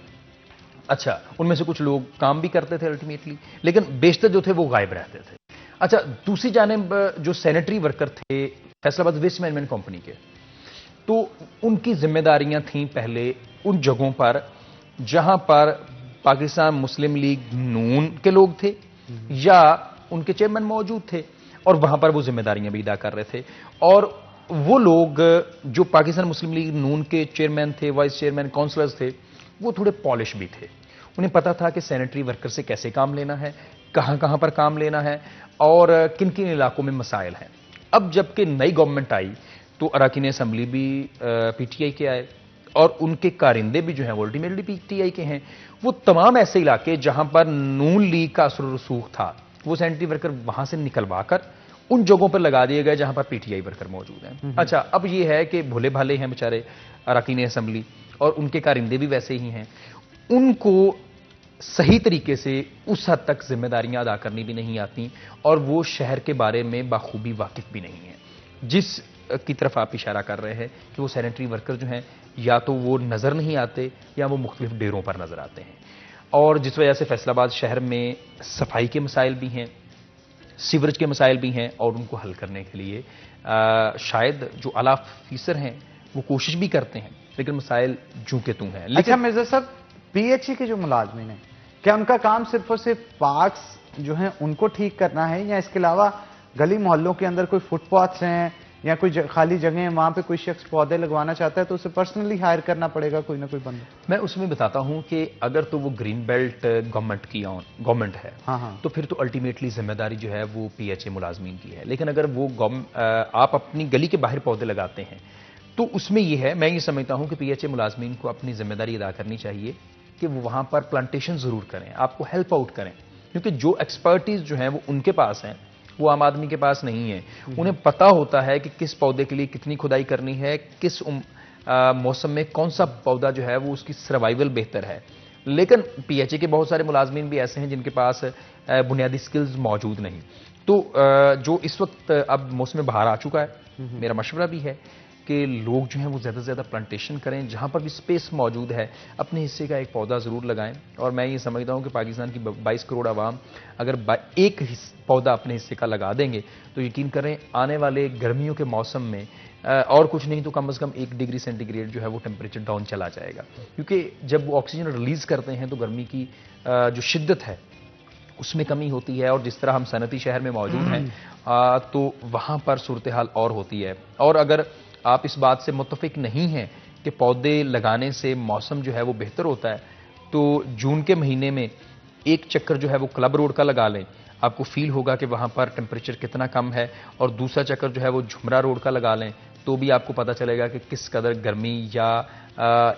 अच्छा, उनमें से कुछ लोग काम भी करते थे अल्टीमेटली, लेकिन बेशतर जो थे वो गायब रहते थे। अच्छा, दूसरी जानिब जो सैनिटरी वर्कर थे फैसलाबाद वेस्ट मैनेजमेंट कंपनी के, तो उनकी जिम्मेदारियां थीं पहले उन जगहों पर जहां पर पाकिस्तान मुस्लिम लीग नून के लोग थे या उनके चेयरमैन मौजूद थे, और वहां पर वो जिम्मेदारियां भी अदा कर रहे थे। और वो लोग जो पाकिस्तान मुस्लिम लीग नून के चेयरमैन थे, वाइस चेयरमैन, काउंसलर्स थे, वो थोड़े पॉलिश भी थे। उन्हें पता था कि सैनिटरी वर्कर से कैसे काम लेना है, कहां कहां पर काम लेना है और किन किन इलाकों में मसाइल हैं। अब जबकि नई गवर्नमेंट आई तो अरकान असम्बली भी पीटीआई के आए और उनके कारिंदे भी जो हैं वो अल्टीमेटली पीटीआई के हैं। वो तमाम ऐसे इलाके जहां पर नून लीग का असर रसूख था, वो सैनिटरी वर्कर वहां से निकलवा कर उन जगहों पर लगा दिए गए जहां पर पीटीआई वर्कर मौजूद हैं। अच्छा, अब ये है कि भोले भाले हैं बेचारे अरकान असम्बली और उनके कारिंदे भी वैसे ही हैं, उनको सही तरीके से उस हद तक जिम्मेदारियां अदा करनी भी नहीं आती और वो शहर के बारे में बाखूबी वाकिफ भी नहीं है। जिस की तरफ आप इशारा कर रहे हैं कि वो सैनिटरी वर्कर जो हैं या तो वो नजर नहीं आते या वो मुख्तलिफ डेरों पर नजर आते हैं, और जिस वजह से फैसलाबाद शहर में सफाई के मसाइल भी हैं, सीवरेज के मसाइल भी हैं, और उनको हल करने के लिए शायद जो आला अफसर हैं वो कोशिश भी करते हैं, लेकिन मसाइल जूं के तूं हैं। अच्छा मिर्जा साहब, पीएचई के जो मुलाजमीन हैं, क्या उनका काम सिर्फ और सिर्फ पार्क्स जो हैं उनको ठीक करना है, या इसके अलावा गली मोहल्लों के अंदर कोई फुटपाथ्स हैं या कोई खाली जगह है वहां पे कोई शख्स पौधे लगवाना चाहता है तो उसे पर्सनली हायर करना पड़ेगा कोई ना कोई बंदा? मैं उसमें बताता हूं कि अगर तो वो ग्रीन बेल्ट गवर्नमेंट है, हाँ, तो फिर तो अल्टीमेटली जिम्मेदारी जो है वो पीएचए मुलाजमीन की है। लेकिन अगर वो आप अपनी गली के बाहर पौधे लगाते हैं तो उसमें यह है, मैं ये समझता हूं कि पीएचए मुलाजमीन को अपनी जिम्मेदारी अदा करनी चाहिए कि वो वहां पर प्लांटेशन जरूर करें, आपको हेल्प आउट करें, क्योंकि जो एक्सपर्टीज जो है वो उनके पास हैं, वो आम आदमी के पास नहीं है। उन्हें पता होता है कि किस पौधे के लिए कितनी खुदाई करनी है, किस मौसम में कौन सा पौधा जो है वो उसकी सर्वाइवल बेहतर है। लेकिन पीएचए के बहुत सारे मुलाजमीन भी ऐसे हैं जिनके पास बुनियादी स्किल्स मौजूद नहीं। तो जो इस वक्त अब मौसम बहार आ चुका है, मेरा मशवरा भी है कि लोग जो हैं वो ज़्यादा से ज़्यादा प्लांटेशन करें, जहाँ पर भी स्पेस मौजूद है अपने हिस्से का एक पौधा ज़रूर लगाएं। और मैं ये समझता हूँ कि पाकिस्तान की 22 करोड़ आवाम अगर एक पौधा अपने हिस्से का लगा देंगे तो यकीन करें आने वाले गर्मियों के मौसम में और कुछ नहीं तो कम से कम 1 डिग्री सेंटीग्रेड जो है वो टेम्परेचर डाउन चला जाएगा, क्योंकि जब वो ऑक्सीजन रिलीज़ करते हैं तो गर्मी की जो शिद्दत है उसमें कमी होती है, और जिस तरह हम सनती शहर में मौजूद हैं तो वहाँ पर सूरत हाल और होती है। और अगर आप इस बात से मुत्तफिक नहीं हैं कि पौधे लगाने से मौसम जो है वो बेहतर होता है, तो जून के महीने में एक चक्कर जो है वो क्लब रोड का लगा लें, आपको फील होगा कि वहाँ पर टेम्परेचर कितना कम है, और दूसरा चक्कर जो है वो झुमरा रोड का लगा लें तो भी आपको पता चलेगा कि किस कदर गर्मी या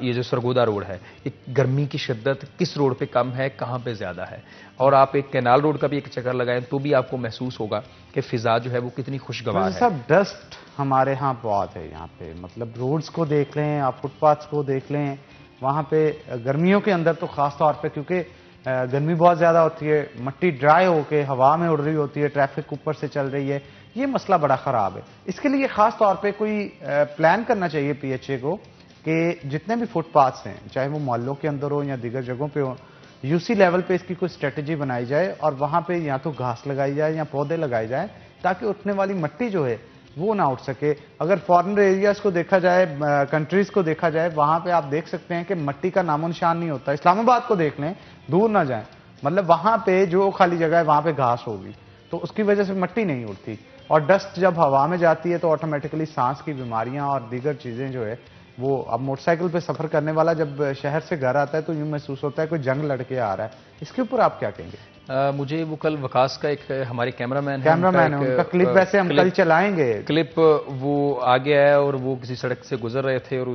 ये जो सरगोदा रोड है, ये गर्मी की शिद्दत किस रोड पे कम है, कहाँ पे ज़्यादा है। और आप एक कैनाल रोड का भी एक चक्कर लगाएं तो भी आपको महसूस होगा कि फिजा जो है वो कितनी खुशगवार है। सब डस्ट हमारे यहाँ बहुत है यहाँ पे, मतलब रोड्स को देख लें, आप फुटपाथ्स को देख लें, वहाँ पे गर्मियों के अंदर तो खास तौर पे, क्योंकि गर्मी बहुत ज़्यादा होती है, मिट्टी ड्राई होके हवा में उड़ रही होती है, ट्रैफिक ऊपर से चल रही है, ये मसला बड़ा ख़राब है। इसके लिए खास तौर पे कोई प्लान करना चाहिए पीएचए को कि जितने भी फुटपाथ्स हैं, चाहे वो मोहल्लों के अंदर हो या दीगर जगहों पे हो, यूसी लेवल पे इसकी कोई स्ट्रेटजी बनाई जाए और वहाँ पे या तो घास लगाई जाए या पौधे लगाए जाए, ताकि उठने वाली मिट्टी जो है वो ना उठ सके। अगर फॉरेन एरियाज को देखा जाए, कंट्रीज को देखा जाए, वहाँ पे आप देख सकते हैं कि मिट्टी का नामो निशान नहीं होता। इस्लामाबाद को देख लें, दूर ना जाएं, मतलब वहाँ पे जो खाली जगह है वहाँ पे घास होगी, तो उसकी वजह से मिट्टी नहीं उठती। और डस्ट जब हवा में जाती है तो ऑटोमेटिकली सांस की बीमारियां और दीगर चीजें जो है वो, अब मोटरसाइकिल पे सफर करने वाला जब शहर से घर आता है तो यूं महसूस होता है कोई जंग लड़के आ रहा है। इसके ऊपर आप क्या कहेंगे? मुझे वो कल वकास का एक हमारे कैमरामैन है, उनका क्लिप वैसे हम कल चलाएंगे। क्लिप वो आ गया है और वो किसी सड़क से गुजर रहे थे और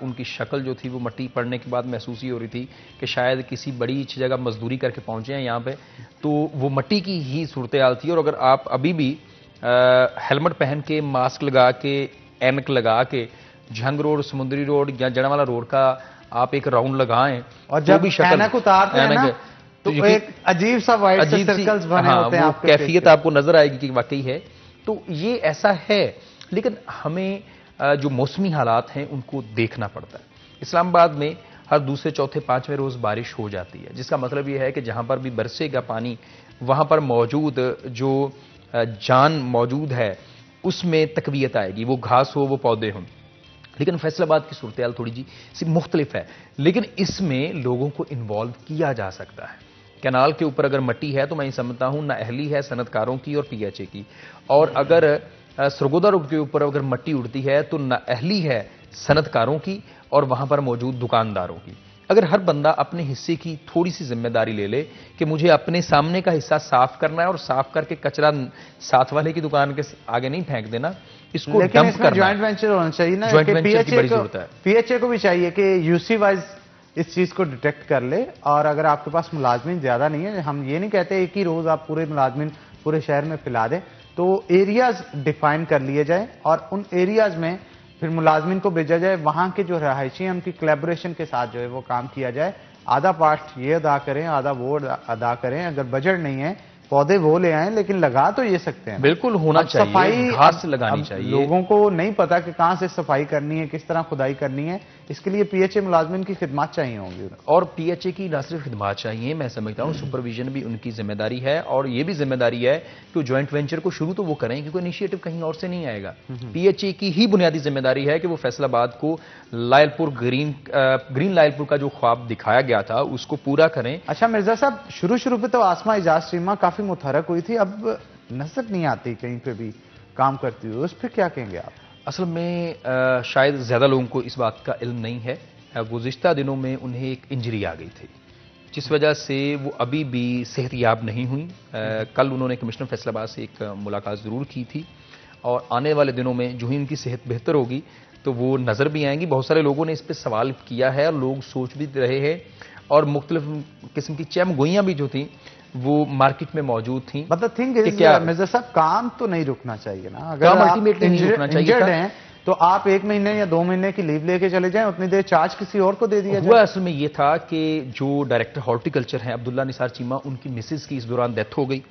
उनकी शक्ल जो थी वो मिट्टी पड़ने के बाद महसूस ही हो रही थी कि शायद किसी बड़ी जगह मजदूरी करके पहुंचे हैं यहाँ पे, तो वो मिट्टी की ही सूरत हाल थी। और अगर आप अभी भी हेलमेट पहन के, मास्क लगा के, ऐनक लगा के झंग रोड, समुद्री रोड या जड़ावाला रोड का आप एक राउंड लगाएं और जब भी ऐनक उतारते हैं ना तो एक अजीब सा वाइट से सर्कल्स बने होते हैं, आपके कैफियत आपको नजर आएगी कि वाकई है। तो ये ऐसा है, लेकिन हमें जो मौसमी हालात हैं उनको देखना पड़ता है। इस्लामाबाद में हर दूसरे, चौथे, पांचवें रोज बारिश हो जाती है, जिसका मतलब ये है कि जहां पर भी बरसेगा पानी वहां पर मौजूद जो जान मौजूद है उसमें तकवीयत आएगी, वो घास हो, वो पौधे हों। लेकिन फैसलाबाद की सूरत हाल थोड़ी सी मुख्तलिफ है, लेकिन इसमें लोगों को इन्वॉल्व किया जा सकता है। कैनाल के ऊपर अगर मिट्टी है तो मैं ये समझता हूं ना अहली है सनतकारों की और पीएचए की, और अगर सरगोदा रोड के ऊपर अगर मिट्टी उड़ती है तो ना अहली है सनतकारों की और वहां पर मौजूद दुकानदारों की। अगर हर बंदा अपने हिस्से की थोड़ी सी जिम्मेदारी ले ले कि मुझे अपने सामने का हिस्सा साफ करना है और साफ करके कचरा साथ वाले की दुकान के आगे नहीं फेंक देना, इसको डंप करना। ज्वाइंट वेंचर होना चाहिए ना, ज्वाइंट वेंचर की बड़ी जरूरत है। पीएचए को भी चाहिए कि यूसी वाइज इस चीज को डिटेक्ट कर ले। और अगर आपके पास मुलाजमीन ज्यादा नहीं है, हम ये नहीं कहते एक ही रोज आप पूरे मुलाजमीन पूरे शहर में फैला दें, तो एरियाज डिफाइन कर लिए जाए और उन एरियाज में फिर मुलाजमीन को भेजा जाए, वहां के जो रहायशी हैं उनकी कोलैबोरेशन के साथ जो है वो काम किया जाए। आधा पार्ट ये अदा करें, आधा वो अदा करें। अगर बजट नहीं है, पौधे वो ले आए, लेकिन लगा तो ये सकते हैं, बिल्कुल होना चाहिए, सफाई घास लगानी चाहिए। लोगों को नहीं पता कि कहां से सफाई करनी है, किस तरह खुदाई करनी है, इसके लिए पीएचए मुलाजमीन की खिदमत चाहिए होंगी। और पीएचए की ना सिर्फ खिदमत चाहिए, मैं समझता हूं सुपरविजन भी उनकी जिम्मेदारी है, और ये भी जिम्मेदारी है कि वो ज्वाइंट वेंचर को शुरू तो वो करें, क्योंकि इनिशिएटिव कहीं और से नहीं आएगा। पीएचए की ही बुनियादी जिम्मेदारी है कि वो फैसलाबाद को लायलपुर ग्रीन लायलपुर का जो ख्वाब दिखाया गया था उसको पूरा करें। अच्छा मिर्जा साहब, शुरू पे तो आसमा इजाज सीमा काफी मुतहरक हुई थी, अब नजर नहीं आती कहीं पे भी काम करती हुई, उस पर क्या कहेंगे आप? असल में शायद ज़्यादा लोगों को इस बात का इल्म नहीं है। गुज़िश्ता दिनों में उन्हें एक इंजरी आ गई थी, जिस वजह से वो अभी भी सेहतयाब नहीं हुई। कल उन्होंने कमिश्नर फैसलाबाद से एक मुलाकात ज़रूर की थी, और आने वाले दिनों में जो ही उनकी सेहत बेहतर होगी तो वो नज़र भी आएंगी। बहुत सारे लोगों ने इस पर सवाल किया है और लोग सोच भी रहे हैं, और मुख्तलिफ किस्म की चमगोइयाँ भी जो थी वो मार्केट में मौजूद थी। मतलब थिंग इज मिर्जा साहब, काम तो नहीं रुकना चाहिए ना। अगर काम अल्टीमेटली नहीं रुकना चाहिए तो आप 1 महीने या 2 महीने की लीव लेके चले जाएं, उतनी देर चार्ज किसी और को दे दिया जाए। असल में ये था कि जो डायरेक्टर हॉर्टिकल्चर हैं अब्दुल्ला निसार चीमा, उनकी मिसेज की इस दौरान डेथ हो गई,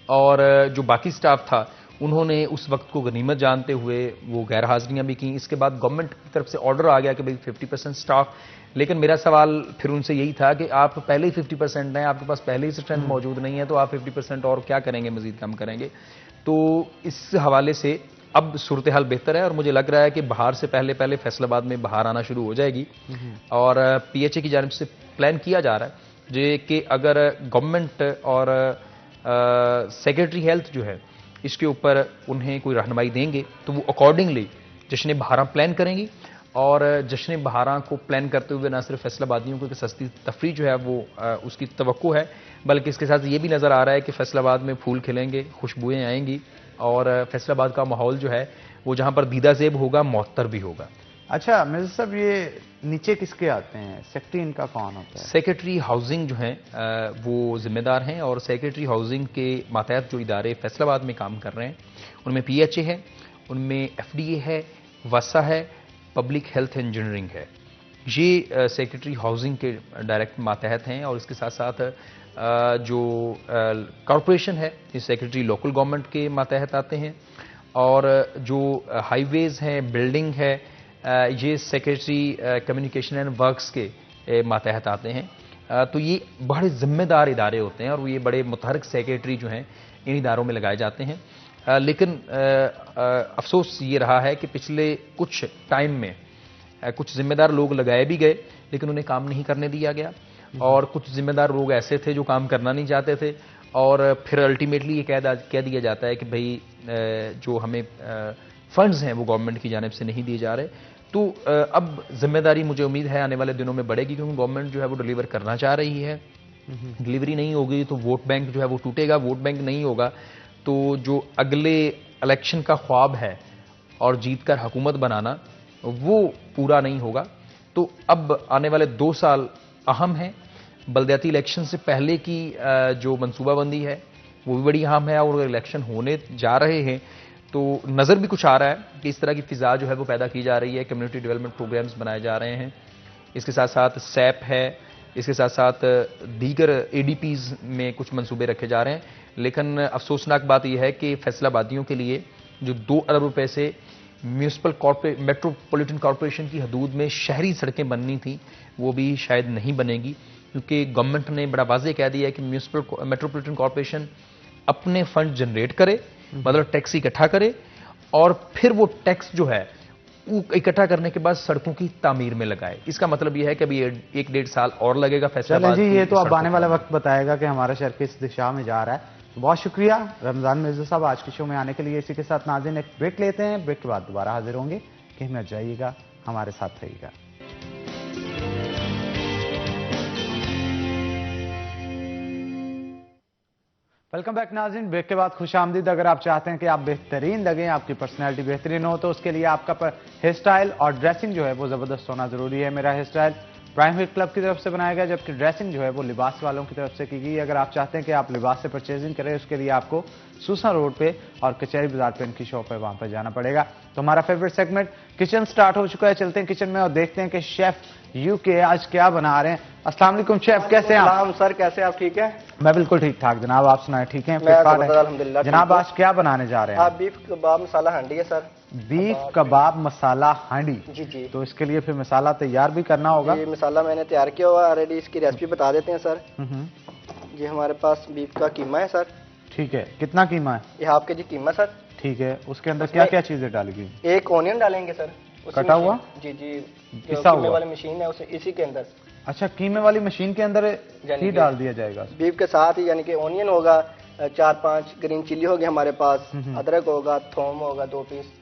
और जो बाकी स्टाफ था उन्होंने उस वक्त को गनीमत जानते हुए वो गैर हाजिरियां भी की। इसके बाद गवर्नमेंट की तरफ से ऑर्डर आ गया कि भाई 50% स्टाफ, लेकिन मेरा सवाल फिर उनसे यही था कि आप पहले ही 50% हैं, आपके पास पहले ही स्ट्रेंथ मौजूद नहीं है, तो आप 50% और क्या करेंगे, मजीद कम करेंगे। तो इस हवाले से अब सूरत हाल बेहतर है, और मुझे लग रहा है कि बाहर से पहले फैसलाबाद में बाहर आना शुरू हो जाएगी। और पीएचए की जानिब से प्लान किया जा रहा है जो कि अगर गवर्नमेंट और सेक्रेटरी हेल्थ जो है इसके ऊपर उन्हें कोई रहनुमाई देंगे तो वो अकॉर्डिंगली जश्न बहारा प्लान करेंगी। और जश्न बहारा को प्लान करते हुए ना सिर्फ फैसलाबादियों को सस्ती तफरी जो है वो उसकी तवक्को है, बल्कि इसके साथ ये भी नज़र आ रहा है कि फैसलाबाद में फूल खिलेंगे, खुशबुएं आएंगी, और फैसलाबाद का माहौल जो है वो जहां पर दीदा ज़ेब होगा, मौतर भी होगा। अच्छा मिर्जा साहब, ये नीचे किसके आते हैं? सेक्रेटरी इनका कौन होता है? सेक्रेटरी हाउसिंग जो हैं वो जिम्मेदार हैं, और सेक्रेटरी हाउसिंग के मातहत जो इदारे फैसलाबाद में काम कर रहे हैं उनमें PHA है, उनमें FDA है, वसा है, पब्लिक हेल्थ इंजीनियरिंग है। ये सेक्रेटरी हाउसिंग के डायरेक्ट मातहत हैं, और इसके साथ साथ जो कॉरपोरेशन है ये सेक्रेटरी लोकल गवर्नमेंट के मातहत आते हैं, और जो हाईवेज हैं, बिल्डिंग है, ये सेक्रेटरी कम्युनिकेशन एंड वर्क्स के मातहत आते हैं। तो ये बड़े जिम्मेदार इदारे होते हैं, और ये बड़े मुतहरक सेक्रेटरी जो हैं इन इदारों में लगाए जाते हैं। लेकिन अफसोस ये रहा है कि पिछले कुछ टाइम में कुछ जिम्मेदार लोग लगाए भी गए, लेकिन उन्हें काम नहीं करने दिया गया, और कुछ जिम्मेदार लोग ऐसे थे जो काम करना नहीं चाहते थे, और फिर अल्टीमेटली ये कह दिया जाता है कि भाई जो हमें फंड्स हैं वो गवर्नमेंट की जानिब से नहीं दिए जा रहे। तो अब जिम्मेदारी मुझे उम्मीद है आने वाले दिनों में बढ़ेगी, क्योंकि गवर्नमेंट जो है वो डिलीवर करना चाह रही है। डिलीवरी नहीं होगी तो वोट बैंक जो है वो टूटेगा, वोट बैंक नहीं होगा तो जो अगले इलेक्शन का ख्वाब है और जीतकर हुकूमत बनाना, वो पूरा नहीं होगा। तो अब आने वाले 2 साल अहम हैं। बलदियाती इलेक्शन से पहले की जो मनसूबाबंदी है वो भी बड़ी अहम है, और इलेक्शन होने जा रहे हैं तो नज़र भी कुछ आ रहा है कि इस तरह की फिजा जो है वो पैदा की जा रही है, कम्युनिटी डेवलपमेंट प्रोग्राम्स बनाए जा रहे हैं। इसके साथ साथ सैप है, इसके साथ साथ दीगर ADPs में कुछ मंसूबे रखे जा रहे हैं। लेकिन अफसोसनाक बात यह है कि फैसलाबादियों के लिए जो 2 अरब रुपए से मेट्रोपॉलिटन कॉरपोरेशन की हदूद में शहरी सड़कें बननी थी, वो भी शायद नहीं बनेगी, क्योंकि गवर्नमेंट ने बड़ा वाज़ेह कह दिया है कि मेट्रोपॉलिटन कॉरपोरेशन अपने फंड जनरेट करे, मतलब टैक्स इकट्ठा करे, और फिर वो टैक्स जो है वो इकट्ठा करने के बाद सड़कों की तामीर में लगाए। इसका मतलब यह है कि अभी 1-1.5 साल और लगेगा फैसलाबाद जी, ये तो अब आने वाला में। वक्त बताएगा कि हमारा शहर किस दिशा में जा रहा है। तो बहुत शुक्रिया रमजान मिर्जा साहब आज के शो में आने के लिए। इसी के साथ नाज़रीन एक ब्रेक लेते हैं, ब्रेक के बाद दोबारा हाजिर होंगे। कहीं मत जाइएगा, हमारे साथ रहिएगा। वेलकम बैक नाज़रीन, ब्रेक के बाद खुशामदीद। अगर आप चाहते हैं कि आप बेहतरीन लगें, आपकी पर्सनैलिटी बेहतरीन हो, तो उसके लिए आपका हेयर स्टाइल और ड्रेसिंग जो है वो ज़बरदस्त होना ज़रूरी है। मेरा hair style prime hair club की तरफ से बनाया गया, जबकि ड्रेसिंग जो है वो लिबास वालों की तरफ से की गई। अगर आप चाहते हैं कि आप लिबास से परचेजिंग करें, उसके लिए आपको सूसा रोड पे और कचहरी बाजार पे इनकी शॉप है, वहां पर जाना पड़ेगा। तो हमारा फेवरेट सेगमेंट किचन स्टार्ट हो चुका है। चलते हैं किचन में और देखते हैं कि शेफ UK आज क्या बना रहे हैं। अस्सलाम वालेकुम शेफ, कैसे हैं आप? सर कैसे आप? ठीक है, मैं बिल्कुल ठीक ठाक जनाब, आप सुनाए ठीक हैं? अल्हम्दुलिल्लाह। जनाब आज क्या बनाने जा रहे हैं? आप बीफ कबाब मसाला हांडी है सर। बीफ कबाब मसाला हांडी। जी जी। तो इसके लिए फिर मसाला तैयार भी करना होगा? ये मसाला मैंने तैयार किया हुआ ऑलरेडी, इसकी रेसिपी बता देते हैं सर। ये हमारे पास बीफ का कीमा है सर। ठीक है, कितना कीमा है? ये हाफ KG कीमा सर। ठीक है, उसके अंदर क्या क्या चीजें डालेगी? एक ऑनियन डालेंगे सर, कटा हुआ? जी जी, पिसा हुआ वाली मशीन है उसे इसी के अंदर। अच्छा, कीमे वाली मशीन के अंदर ही डाल दिया जाएगा बीफ के साथ ही, यानी कि ऑनियन होगा, 4-5 ग्रीन चिली होगी हमारे पास, अदरक होगा, थोम होगा 2 पीस।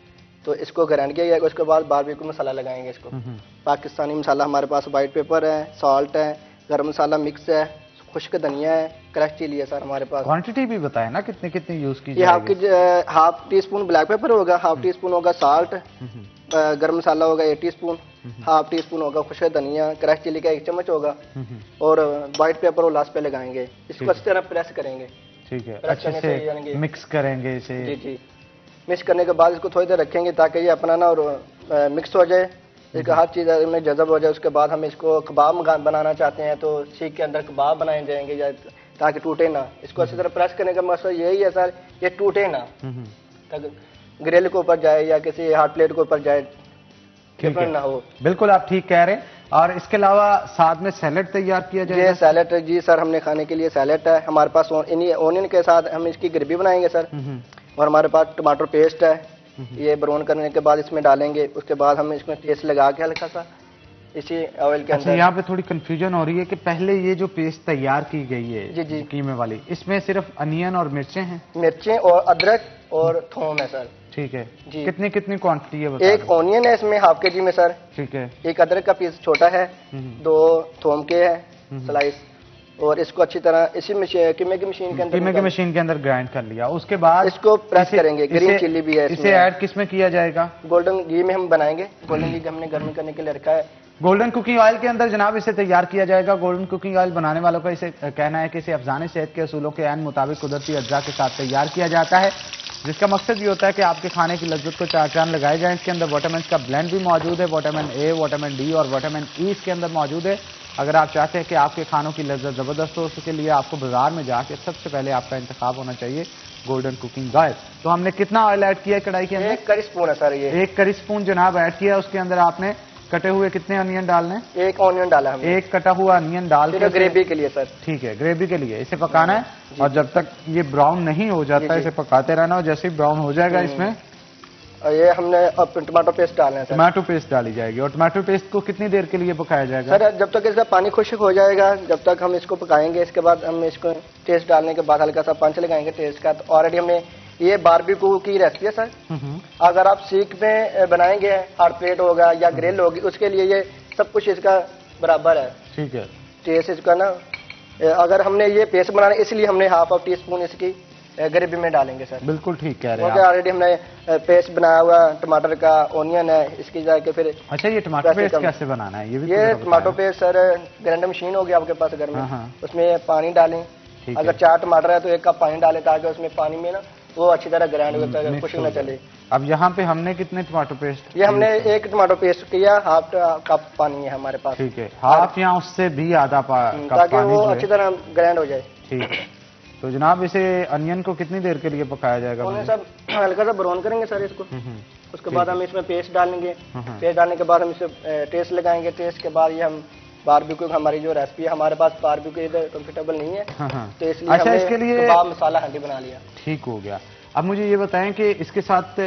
तो इसको ग्राइंड किया जाएगा। उसके बाद बारबेक्यू मसाला लगाएंगे इसको। पाकिस्तानी मसाला हमारे पास वाइट पेपर है, सॉल्ट है, गरम मसाला मिक्स है, खुश्क धनिया है, क्रश चिली है सर हमारे पास। क्वांटिटी भी बताए ना कितने कितने यूज की जाएगी? ये half tea spoon black pepper होगा, हाफ टी स्पून होगा सॉल्ट, गरम मसाला होगा 1 टीस्पून, हाफ टी स्पून होगा खुश्क धनिया, क्रश चिली का 1 चम्मच होगा, और व्हाइट पेपर वो लास्ट पे लगाएंगे। इसको अच्छी तरह प्रेस करेंगे। ठीक है, अच्छे से मिक्स करेंगे इसे। जी जी। मिक्स करने के बाद इसको थोड़ी देर रखेंगे ताकि ये अपना ना और मिक्स हो जाए, इसका हर चीज़ में जज़ब हो जाए। उसके बाद हम इसको कबाब बनाना चाहते हैं तो सीख के अंदर कबाब बनाए जाएंगे ताकि टूटे ना। इसको अच्छी तरह प्रेस करने का मकसद यही है सर, ये टूटे ना, ताकि ग्रिल के ऊपर जाए या किसी हार्ड प्लेट के ऊपर जाए, डिफरेंट ना हो। बिल्कुल आप ठीक कह रहे हैं। और इसके अलावा साथ में सैलेड तैयार किया जाएगा? ये सैलेड जी सर, हमने खाने के लिए सैलेड है हमारे पास। ओनियन के साथ हम इसकी ग्रेवी बनाएंगे सर। और हमारे पास टमाटर पेस्ट है, ये ब्राउन करने के बाद इसमें डालेंगे। उसके बाद हम इसमें टेस्ट लगा के हल्का सा इसी ऑयल के अंदर। यहाँ पे थोड़ी कंफ्यूजन हो रही है कि पहले ये जो पेस्ट तैयार की गई है जी जी कीमे वाली, इसमें सिर्फ अनियन और मिर्चें हैं? मिर्चें और अदरक और थोम है सर। ठीक है जी। कितनी कितनी क्वांटिटी है? एक ऑनियन है इसमें हाफ KG में सर। ठीक है। एक अदरक का पीस छोटा है, 2 थोम के है स्लाइस, और इसको अच्छी तरह इसी मशीन कीमे की मशीन के अंदर कीमे की मशीन के अंदर ग्राइंड कर लिया। उसके बाद इसको प्रेस करेंगे। ग्रीन चिल्ली भी है इसे ऐड किस में किया जाएगा? गोल्डन घी में हम बनाएंगे। गोल्डन घी हमने गर्म करने के लिए रखा है। गोल्डन कुकिंग ऑयल के अंदर जनाब इसे तैयार किया जाएगा। गोल्डन कुकिंग ऑयल बनाने वालों का इसे कहना है कि इसे अफजान सेहत के असूलों के ऐन मुताबिक कुदरती अज्जा के साथ तैयार किया जाता है, जिसका मकसद ये होता है कि आपके खाने की लज्जत को चार चांद लगाए जाए। इसके अंदर विटामिन का ब्लेंड भी मौजूद है। विटामिन ए, विटामिन डी और विटामिन ई इसके अंदर मौजूद है। अगर आप चाहते हैं कि आपके खानों की लज्जत ज़बरदस्त हो, उसके लिए आपको बाजार में जाके सबसे पहले आपका इंतखाब होना चाहिए गोल्डन कुकिंग ऑयल। तो हमने कितना ऑयल ऐड किया है कढ़ाई के अंदर? 1 करी स्पून है सर। ये 1 करी स्पून जनाब ऐड किया। उसके अंदर आपने कटे हुए कितने अनियन डालने? 1 ऑनियन डाला हमने। 1 कटा हुआ अनियन डाल के ग्रेवी के लिए सर। ठीक है, ग्रेवी के लिए इसे पकाना है और जब तक ये ब्राउन नहीं हो जाता इसे पकाते रहना। और जैसे ही ब्राउन हो जाएगा इसमें ये हमने अब टमाटो पेस्ट डालना है सर। टमाटो पेस्ट डाली जाएगी। और टमाटो पेस्ट को कितनी देर के लिए पकाया जाएगा? सर जब तक इसका पानी खुश्क हो जाएगा जब तक हम इसको पकाएंगे। इसके बाद हम इसको टेस्ट डालने के बाद हल्का सा पंच लगाएंगे टेस्ट का। तो ऑलरेडी हमने ये बारबेक्यू की रेसिपी है सर। अगर आप सीख में बनाएंगे हार्ड प्लेट होगा या ग्रिल होगी उसके लिए ये सब कुछ इसका बराबर है। ठीक है, टेस्ट इसका ना अगर हमने ये पेस्ट बनाना इसलिए हमने ½ टीस्पून इसकी ग्रेवी में डालेंगे सर। बिल्कुल ठीक कह रहे हैं। क्योंकि ऑलरेडी हमने पेस्ट बनाया हुआ टमाटर का, ऑनियन है, इसकी जाके फिर। अच्छा, ये टमाटर पेस्ट कैसे बनाना है? ये tomato paste sir grinder machine होगी आपके पास घर में, उसमें पानी डालें। अगर 4 टमाटर है तो 1 कप पानी डालें ताकि उसमें पानी में ना वो अच्छी तरह ग्राइंड होता है, खुशबू न चले। अब यहाँ पे हमने कितने टमाटो पेस्ट? ये हमने 1 टमाटो पेस्ट किया, ½ कप पानी है हमारे पास। ठीक है, हाफ या उससे भी आधा कप पानी, ताकि वो अच्छी तरह ग्राइंड हो जाए। ठीक है, तो जनाब इसे अनियन को कितनी देर के लिए पकाया जाएगा? उन्हें सब हल्का सा ब्राउन करेंगे सर इसको। उसके बाद हम इसमें पेस्ट डालेंगे। पेस्ट डालने के बाद हम इसे टेस्ट लगाएंगे। टेस्ट के बाद ये हम बारबेक्यू हमारी जो रेसिपी है, हमारे पास बारबेक्यू इधर कंफर्टेबल नहीं है तो इसलिए अच्छा, इसके लिए कबाब मसाला हांडी बना लिया। ठीक हो गया। अब मुझे ये बताएं कि इसके साथ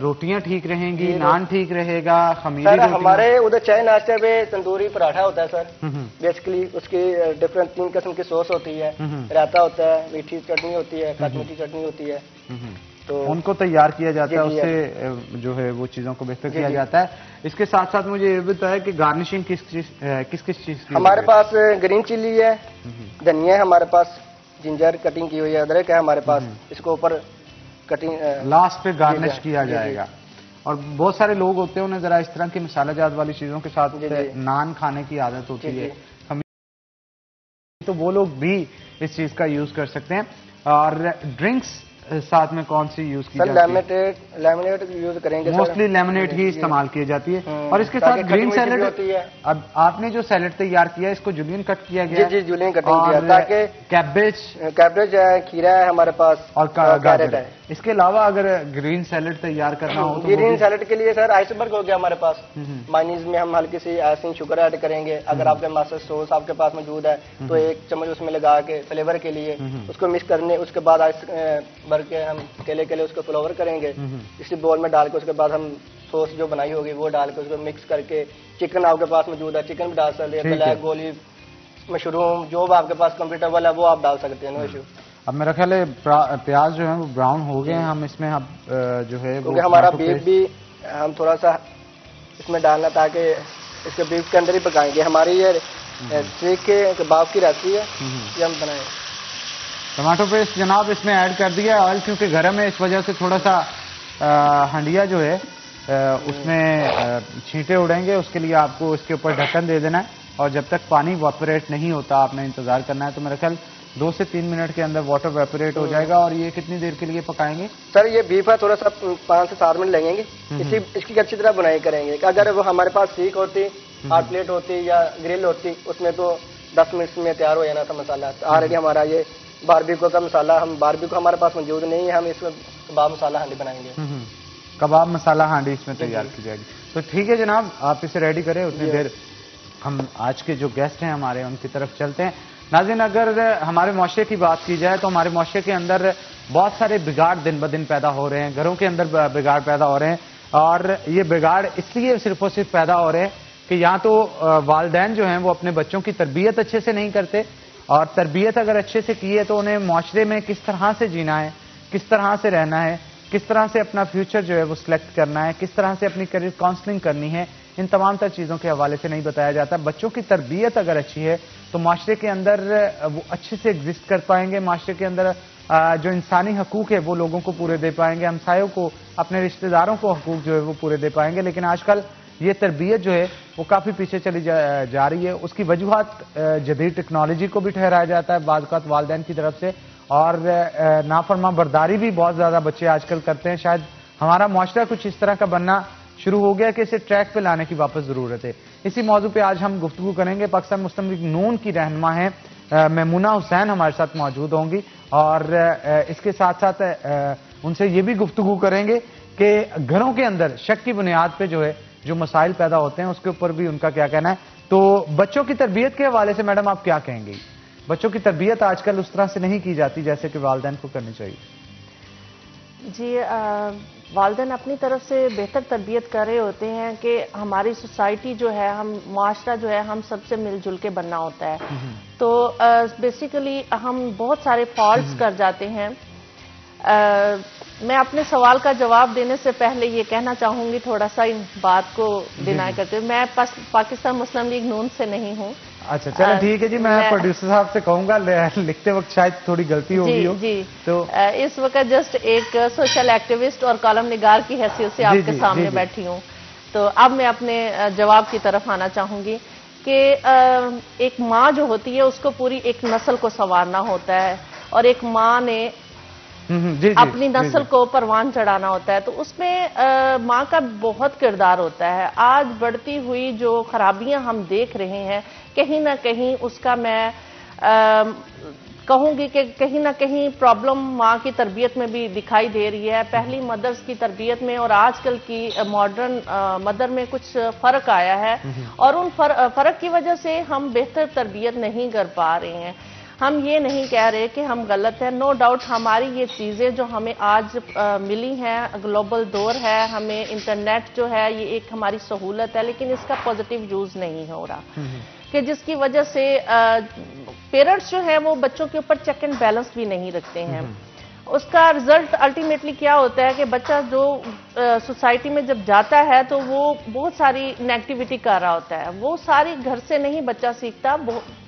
रोटियां ठीक रहेंगी, नान ठीक रहेगा, खमीरी सर? हमारे उधर चाय नाश्ते पे तंदूरी पराठा होता है सर। बेसिकली उसकी डिफरेंट 3 किस्म की सॉस होती है, रायता होता है, मीठी चटनी होती है, खट्टी मीठी चटनी होती है। तो उनको तैयार किया जाता है, उससे जो है वो चीजों को बेहतर किया जाता है। इसके साथ साथ मुझे ये बताया कि गार्निशिंग किस किस चीज की? हमारे पास ग्रीन चिल्ली है, धनिया है हमारे पास, जिंजर कटिंग की हुई है, अदरक है हमारे पास। इसको ऊपर कटिंग लास्ट पे गार्निश किया जाएगा। और बहुत सारे लोग होते हैं उन्हें जरा इस तरह की मसालेजात वाली चीजों के साथ नान खाने की आदत होती है, तो वो लोग भी इस चीज का यूज कर सकते हैं। और ड्रिंक्स साथ में कौन सी यूज की जाती है? लेमनेड यूज करेंगे। मोस्टली लेमनेड ही इस्तेमाल की जाती है। और इसके साथ ग्रीन सैलेड होती है। अब आपने जो सैलेड तैयार किया इसको जूलियन कट किया गया? जी, जूलियन कटिंग किया ताकि कैबेज है, खीरा है हमारे पास और गाजर है। इसके अलावा अगर ग्रीन सैलेड तैयार करना हो तो ग्रीन सैलेड के लिए सर आइसबर्ग हो गया हमारे पास। मायोनीज में हम हल्की सी आइसिंग शुगर ऐड करेंगे। अगर आपके मस्टर्ड सॉस आपके पास मौजूद है तो 1 चम्मच उसमें लगा के फ्लेवर के लिए उसको मिक्स करने। उसके बाद आइस भर के हम केले उसको फ्लेवर करेंगे इसी बोल में डाल के। उसके बाद हम सॉस जो बनाई होगी वो डाल के उसको मिक्स करके। चिकन आपके पास मौजूद है, चिकन भी डाल सकते हैं, ब्लैक गोली, मशरूम, जो भी आपके पास कंफर्टेबल है वो आप डाल सकते हैं, नो इशू। अब मेरा ख्याल है प्याज जो है वो ब्राउन हो गए हैं। हम इसमें अब जो है क्योंकि हमारा बीफ भी हम थोड़ा सा इसमें डालना ताकि इसके बीफ के अंदर ही पकाएंगे। हमारी ये सीख के कबाब की रेसिपी है, ये हम बनाएंगे। टमाटो पेस्ट जनाब इसमें ऐड कर दिया ऑयल, क्योंकि गर्म है इस वजह से थोड़ा सा हंडिया जो है उसमें छींटे उड़ेंगे। उसके लिए आपको इसके ऊपर ढक्कन दे देना है और जब तक पानी वेपोरेट नहीं होता आपने इंतजार करना है। तो मेरा ख्याल 2 से 3 मिनट के अंदर वाटर वेपोरेट हो जाएगा। और ये कितनी देर के लिए पकाएंगे सर? ये बीफ है थोड़ा सा 5 से 7 मिनट लगेंगे। इसकी अच्छी तरह बुनाई करेंगे। अगर वो हमारे पास सीख होती, हार्ड प्लेट होती या ग्रिल होती उसमें तो 10 मिनट में तैयार हो जाना था मसाला। ऑलरेडी हमारा ये बारबेक्यू का मसाला, हम बारबेक्यू हमारे पास मौजूद नहीं है, हम इसमें कबाब मसाला हांडी बनाएंगे। कबाब मसाला हांडी इसमें तैयार की जाएगी। तो ठीक है जनाब, आप इसे रेडी करें, उतनी देर हम आज के जो गेस्ट हैं हमारे उनकी तरफ चलते हैं। नाज़रीन, अगर हमारे मुआशरे की बात की जाए तो हमारे मुआशरे के अंदर बहुत सारे बिगाड़ दिन ब दिन पैदा हो रहे हैं, घरों के अंदर बिगाड़ पैदा हो रहे हैं। और ये बिगाड़ इसलिए सिर्फ और सिर्फ पैदा हो रहे हैं कि या तो वालिदैन जो हैं वो अपने बच्चों की तरबियत अच्छे से नहीं करते, और तरबियत अगर अच्छे से की है तो उन्हें माशरे में किस तरह से जीना है, किस तरह से रहना है, किस तरह से अपना फ्यूचर जो है वो सिलेक्ट करना है, किस तरह से अपनी करियर काउंसलिंग करनी है, इन तमाम तर चीज़ों के हवाले से नहीं बताया जाता। बच्चों की तरबियत अगर अच्छी है तो माशरे के अंदर वो अच्छे से एग्जिस्ट कर पाएंगे, माशरे के अंदर जो इंसानी हकूक है वो लोगों को पूरे दे पाएंगे, हमसायों को, अपने रिश्तेदारों को हकूक जो है वो पूरे दे पाएंगे। लेकिन आजकल ये तरबियत जो है वो काफ़ी पीछे चली जा रही है। उसकी वजूहत जदीद टेक्नोलॉजी को भी ठहराया जाता है बाज़ औक़ात वालिदैन की तरफ से, और नाफरमा बरदारी भी बहुत ज़्यादा बच्चे आजकल करते हैं। शायद हमारा मुआशरा कुछ इस तरह का बनना शुरू हो गया कि इसे ट्रैक पे लाने की वापस ज़रूरत है। इसी मौजू पे आज हम गुफ्तगू करेंगे। पाकिस्तान मुस्लिम लीग नून की रहनुमा है मैमूना हुसैन हमारे साथ मौजूद होंगी, और इसके साथ साथ उनसे ये भी गुफ्तगू करेंगे कि घरों के अंदर शक की बुनियाद पे जो है जो मसाइल पैदा होते हैं उसके ऊपर भी उनका क्या कहना है। तो बच्चों की तरबियत के हवाले से मैडम आप क्या कहेंगे? बच्चों की तरबियत आजकल उस तरह से नहीं की जाती जैसे कि वालिदैन को करनी चाहिए। जी, वालिदैन अपनी तरफ से बेहतर तरबियत कर रहे होते हैं कि हमारी सोसाइटी जो है, हम माशरा जो है, हम सबसे मिलजुल के बनना होता है। तो बेसिकली हम बहुत सारे फॉल्ट्स कर जाते हैं। मैं अपने सवाल का जवाब देने से पहले ये कहना चाहूंगी, थोड़ा सा इन बात को डिनाई करते हुए, मैं पाकिस्तान मुस्लिम लीग नून से नहीं हूँ। अच्छा, चलो ठीक है जी, मैं प्रोड्यूसर साहब से कहूंगा लिखते वक्त शायद थोड़ी गलती होगी हो। जी, तो इस वक्त जस्ट एक सोशल एक्टिविस्ट और कॉलम निगार की हैसियत से आपके सामने बैठी हूँ। तो अब मैं अपने जवाब की तरफ आना चाहूंगी कि एक माँ जो होती है उसको पूरी एक नस्ल को संवारना होता है, और एक माँ ने अपनी नस्ल को परवान चढ़ाना होता है। तो उसमें माँ का बहुत किरदार होता है। आज बढ़ती हुई जो खराबियां हम देख रहे हैं, कहीं ना कहीं उसका मैं कहूंगी कि कहीं ना कहीं प्रॉब्लम माँ की तरबियत में भी दिखाई दे रही है। पहली मदर्स की तरबियत में और आजकल की मॉडर्न मदर में कुछ फर्क आया है, और उन फर्क की वजह से हम बेहतर तरबियत नहीं कर पा रहे हैं। हम ये नहीं कह रहे कि हम गलत हैं, नो डाउट हमारी ये चीज़ें जो हमें आज मिली हैं, ग्लोबल दौर है, हमें इंटरनेट जो है ये एक हमारी सहूलत है, लेकिन इसका पॉजिटिव यूज़ नहीं हो रहा, कि जिसकी वजह से पेरेंट्स जो है वो बच्चों के ऊपर चेक एंड बैलेंस भी नहीं रखते हैं। उसका रिजल्ट अल्टीमेटली क्या होता है कि बच्चा जो सोसाइटी में जब जाता है तो वो बहुत सारी नेगेटिविटी कर रहा होता है। वो सारी घर से नहीं बच्चा सीखता।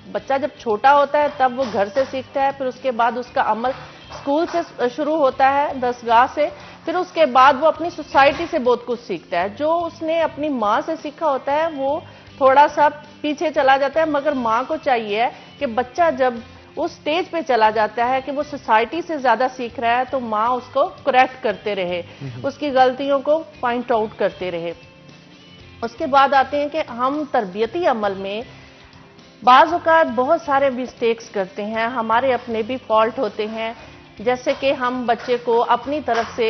बच्चा जब छोटा होता है तब वो घर से सीखता है, फिर उसके बाद उसका अमल स्कूल से शुरू होता है, दरगाह से, फिर उसके बाद वो अपनी सोसाइटी से बहुत कुछ सीखता है। जो उसने अपनी माँ से सीखा होता है वो थोड़ा सा पीछे चला जाता है, मगर माँ को चाहिए कि बच्चा जब उस स्टेज पे चला जाता है कि वो सोसाइटी से ज्यादा सीख रहा है तो माँ उसको करेक्ट करते रहे, उसकी गलतियों को पॉइंट आउट करते रहे। उसके बाद आते हैं कि हम तरबियती अमल में बाज़ औक़ात बहुत सारे मिस्टेक्स करते हैं, हमारे अपने भी फॉल्ट होते हैं। जैसे कि हम बच्चे को अपनी तरफ से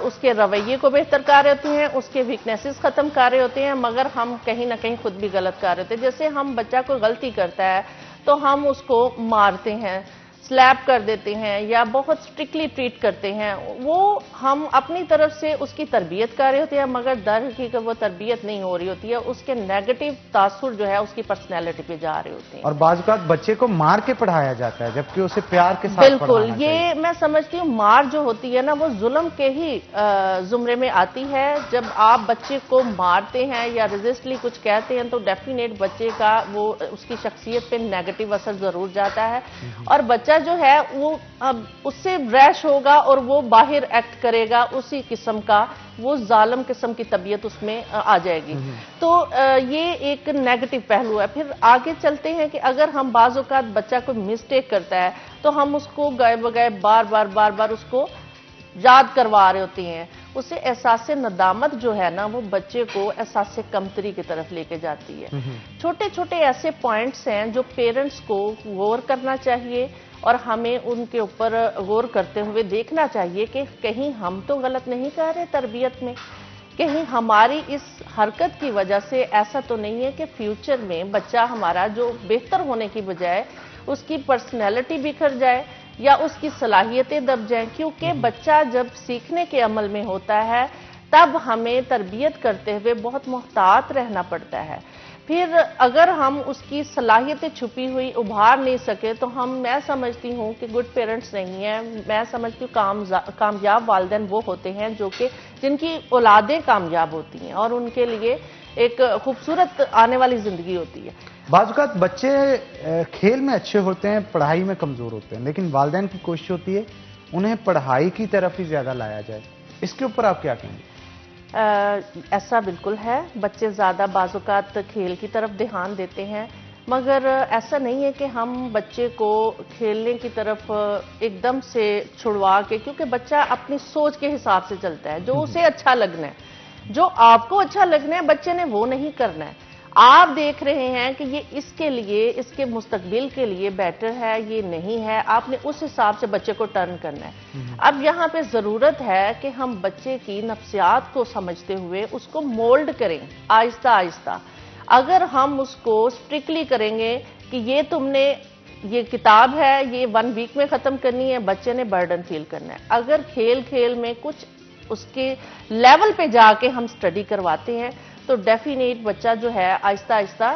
उसके रवैये को बेहतर कर रहे होते हैं, उसके वीकनेसेस खत्म कर रहे होते हैं, मगर हम कहीं ना कहीं खुद भी गलत कर रहे होते हैं। जैसे हम बच्चा को गलती करता है तो हम उसको मारते हैं, स्लैप कर देते हैं या बहुत स्ट्रिक्टली ट्रीट करते हैं। वो हम अपनी तरफ से उसकी तरबियत कर रहे होते हैं, मगर दर हकीकत वो तरबियत नहीं हो रही होती है, उसके नेगेटिव तासुर जो है उसकी पर्सनैलिटी पे जा रहे होते हैं। और बाज़ औक़ात बच्चे को मार के पढ़ाया जाता है जबकि उसे प्यार के साथ बिल्कुल, ये मैं समझती हूँ मार जो होती है ना वो जुल्म के ही जुमरे में आती है। जब आप बच्चे को मारते हैं या रेजिस्टली कुछ कहते हैं तो डेफिनेट बच्चे का वो उसकी शख्सियत पे नेगेटिव असर जरूर जाता है, और बच्चा जो है वो अब उससे रैश होगा और वो बाहर एक्ट करेगा, उसी किस्म का वो जालिम किस्म की तबीयत उसमें आ जाएगी। तो ये एक नेगेटिव पहलू है। फिर आगे चलते हैं कि अगर हम बाज़ औक़ात बच्चा कोई मिस्टेक करता है तो हम उसको गए बगैर बार बार उसको याद करवा रहे होते हैं। उससे एहसास नदामत जो है ना वो बच्चे को एहसास कमतरी की तरफ लेके जाती है। छोटे छोटे ऐसे पॉइंट्स हैं जो पेरेंट्स को गौर करना चाहिए, और हमें उनके ऊपर गौर करते हुए देखना चाहिए कि कहीं हम तो गलत नहीं कर रहे तरबियत में, कहीं हमारी इस हरकत की वजह से ऐसा तो नहीं है कि फ्यूचर में बच्चा हमारा जो बेहतर होने की बजाय उसकी पर्सनैलिटी बिखर जाए या उसकी सलाहियतें दब जाएं। क्योंकि बच्चा जब सीखने के अमल में होता है तब हमें तरबियत करते हुए बहुत मुहतात रहना पड़ता है। फिर अगर हम उसकी सलाहियतें छुपी हुई उभार नहीं सके तो मैं समझती हूँ कि गुड पेरेंट्स नहीं है। मैं समझती हूँ कामयाब वालिदैन वो होते हैं जो कि जिनकी औलादें कामयाब होती हैं, और उनके लिए एक खूबसूरत आने वाली जिंदगी होती है। बाज़ बच्चे खेल में अच्छे होते हैं, पढ़ाई में कमजोर होते हैं, लेकिन वालिदैन की कोशिश होती है उन्हें पढ़ाई की तरफ ही ज्यादा लाया जाए। इसके ऊपर आप क्या कहेंगे? ऐसा बिल्कुल है, बच्चे ज़्यादा बाज़ खेल की तरफ ध्यान देते हैं, मगर ऐसा नहीं है कि हम बच्चे को खेलने की तरफ एकदम से छुड़वा के, क्योंकि बच्चा अपनी सोच के हिसाब से चलता है। जो उसे अच्छा लगना है, जो आपको अच्छा लगना है, बच्चे ने वो नहीं करना है। आप देख रहे हैं कि ये इसके लिए, इसके मुस्तकबिल के लिए बेटर है, ये नहीं है, आपने उस हिसाब से बच्चे को टर्न करना है। अब यहाँ पे ज़रूरत है कि हम बच्चे की नफ्सियात को समझते हुए उसको मोल्ड करें आहिस्ता आहिस्ता। अगर हम उसको स्ट्रिक्टली करेंगे कि ये तुमने, ये किताब है, ये 1 वीक में ख़त्म करनी है, बच्चे ने बर्डन फील करना है। अगर खेल खेल में कुछ उसके लेवल पे जाके हम स्टडी करवाते हैं तो डेफिनेट बच्चा जो है आहिस्ता आहिस्ता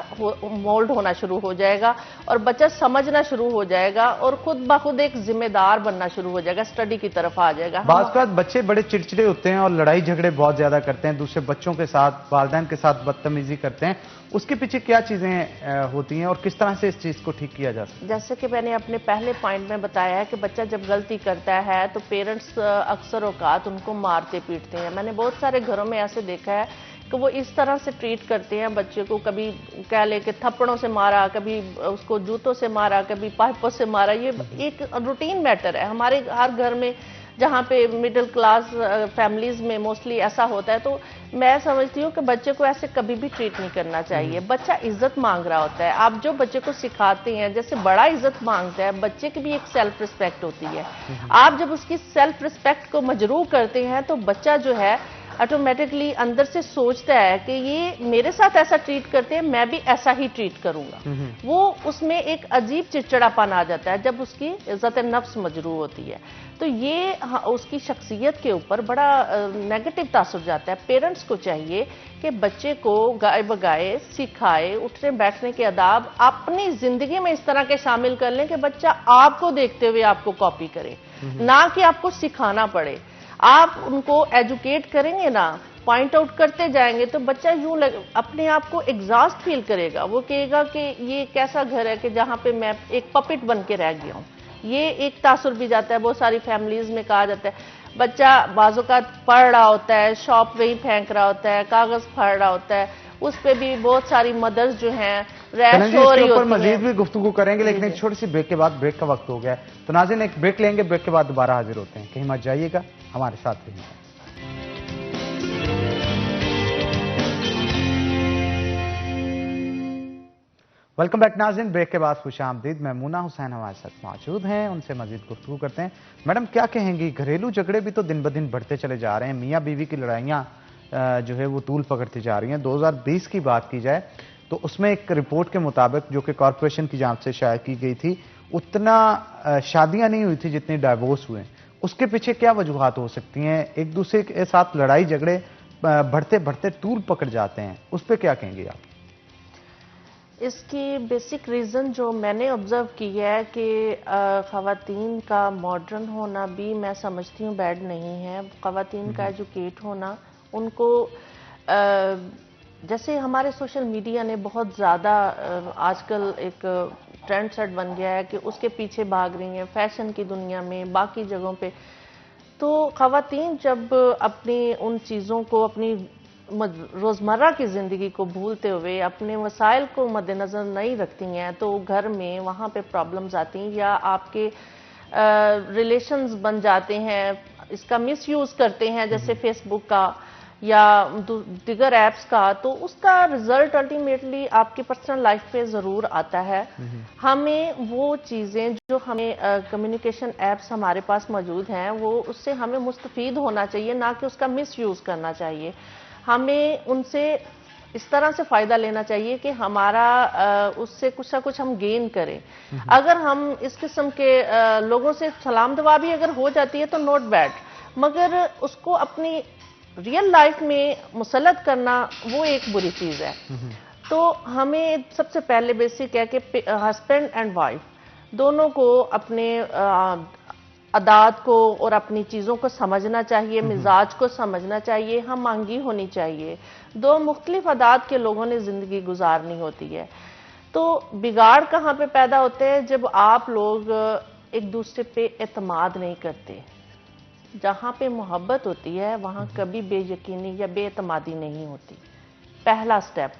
मोल्ड होना शुरू हो जाएगा और बच्चा समझना शुरू हो जाएगा और खुद ब खुद एक जिम्मेदार बनना शुरू हो जाएगा, स्टडी की तरफ आ जाएगा। बात बच्चे बड़े चिड़चिड़े होते हैं और लड़ाई झगड़े बहुत ज्यादा करते हैं, दूसरे बच्चों के साथ, वालिदैन के साथ बदतमीजी करते हैं। उसके पीछे क्या चीजें होती हैं और किस तरह से इस चीज को ठीक किया जा सकता है? जैसे कि मैंने अपने पहले पॉइंट में बताया है कि बच्चा जब गलती करता है तो पेरेंट्स अक्सर औकात उनको मारते पीटते हैं। मैंने बहुत सारे घरों में ऐसे देखा है कि वो इस तरह से ट्रीट करते हैं बच्चे को, कभी कह ले कि थप्पड़ों से मारा, कभी उसको जूतों से मारा, कभी पाइपों से मारा। ये एक रूटीन मैटर है हमारे हर घर में, जहाँ पे मिडिल क्लास फैमिलीज में मोस्टली ऐसा होता है। तो मैं समझती हूँ कि बच्चे को ऐसे कभी भी ट्रीट नहीं करना चाहिए। बच्चा इज्जत मांग रहा होता है, आप जो बच्चे को सिखाते हैं, जैसे बड़ा इज्जत मांगता है, बच्चे की भी एक सेल्फ रिस्पेक्ट होती है। आप जब उसकी सेल्फ रिस्पेक्ट को मजरूह करते हैं तो बच्चा जो है ऑटोमेटिकली अंदर से सोचता है कि ये मेरे साथ ऐसा ट्रीट करते हैं, मैं भी ऐसा ही ट्रीट करूंगा। वो उसमें एक अजीब चिड़चिड़ापन आ जाता है जब उसकी इज्जत नफ्स मजरूह होती है। तो ये उसकी शख्सियत के ऊपर बड़ा नेगेटिव तासुर जाता है। पेरेंट्स को चाहिए कि बच्चे को गाए बगाए सिखाए, उठने बैठने के आदाब अपनी जिंदगी में इस तरह के शामिल कर लें कि बच्चा आपको देखते हुए आपको कॉपी करे, ना कि आपको सिखाना पड़े। आप उनको एजुकेट करेंगे ना, पॉइंट आउट करते जाएंगे तो बच्चा यूं अपने आप को एग्जॉस्ट फील करेगा। वो कहेगा कि ये कैसा घर है कि जहां पे मैं एक पपेट बन के रह गया हूं। ये एक तासुर भी जाता है। बहुत सारी फैमिलीज में कहा जाता है बच्चा बाज़ोकात पढ़ रहा होता है, शॉप वही फेंक रहा होता है, कागज फाड़ रहा होता है, उस पे भी बहुत सारी मदर्स जो हैं रैश हो रही होती हैं। मजीद भी गुफ्तगू करेंगे, लेकिन एक छोटी सी ब्रेक के बाद, ब्रेक का वक्त हो गया है, तो नाज़रीन एक ब्रेक लेंगे, ब्रेक के बाद दोबारा हाजिर होते हैं। कहीं मत जाइएगा, हमारे साथ रहिएगा। वेलकम बैक नाज़रीन, ब्रेक के बाद खुशामदीद। महमूना हुसैन हमारे साथ मौजूद हैं, उनसे मजीद गुफ्तगू करते हैं। मैडम क्या कहेंगी, घरेलू झगड़े भी तो दिन ब दिन बढ़ते चले जा रहे हैं, मियाँ बीवी की लड़ाइयाँ जो है वो तूल पकड़ती जा रही हैं। 2020 की बात की जाए तो उसमें एक रिपोर्ट के मुताबिक, जो कि कॉरपोरेशन की जांच से शाया की गई थी, उतना शादियां नहीं हुई थी जितनी डाइवोर्स हुए। उसके पीछे क्या वजूहात हो सकती हैं? एक दूसरे के साथ लड़ाई झगड़े बढ़ते बढ़ते तूल पकड़ जाते हैं, उस पर क्या कहेंगे आप? इसकी बेसिक रीज़न जो मैंने ऑब्जर्व की है कि ख़वातीन का मॉडर्न होना भी मैं समझती हूँ बैड नहीं है। ख़वातीन का एजुकेट होना, उनको जैसे हमारे सोशल मीडिया ने बहुत ज़्यादा आजकल एक ट्रेंड सेट बन गया है कि उसके पीछे भाग रही हैं फैशन की दुनिया में, बाकी जगहों पे। तो ख़वातीन जब अपनी उन चीज़ों को, अपनी रोज़मर्रा की ज़िंदगी को भूलते हुए अपने वसाइल को मद्देनज़र नहीं रखती हैं तो घर में वहाँ पे प्रॉब्लम्स आती हैं, या आपके रिलेशंस बन जाते हैं, इसका मिसयूज़ करते हैं जैसे फेसबुक का या दिगर ऐप्स का, तो उसका रिजल्ट अल्टीमेटली आपकी पर्सनल लाइफ पे ज़रूर आता है। हमें वो चीज़ें जो हमें कम्युनिकेशन ऐप्स हमारे पास मौजूद हैं, वो उससे हमें मुस्तफ़ीद होना चाहिए, ना कि उसका मिसयूज़ करना चाहिए। हमें उनसे इस तरह से फ़ायदा लेना चाहिए कि हमारा उससे कुछ ना कुछ हम गेन करें। अगर हम इस किस्म के लोगों से सलाम दुआ भी अगर हो जाती है तो नॉट बैड, मगर उसको अपनी रियल लाइफ में मुसल्लत करना वो एक बुरी चीज़ है। तो हमें सबसे पहले बेसिक है कि हस्बैंड एंड वाइफ दोनों को अपने आदात को और अपनी चीज़ों को समझना चाहिए, मिजाज को समझना चाहिए, हम आंगी होनी चाहिए। दो मुख्तलिफ आदात के लोगों ने ज़िंदगी गुजारनी होती है। तो बिगाड़ कहाँ पे पैदा होते हैं? जब आप लोग एक दूसरे पे एतमाद नहीं करते। जहाँ पे मोहब्बत होती है वहाँ कभी बेयकीनी या बेएतमादी नहीं होती, पहला स्टेप।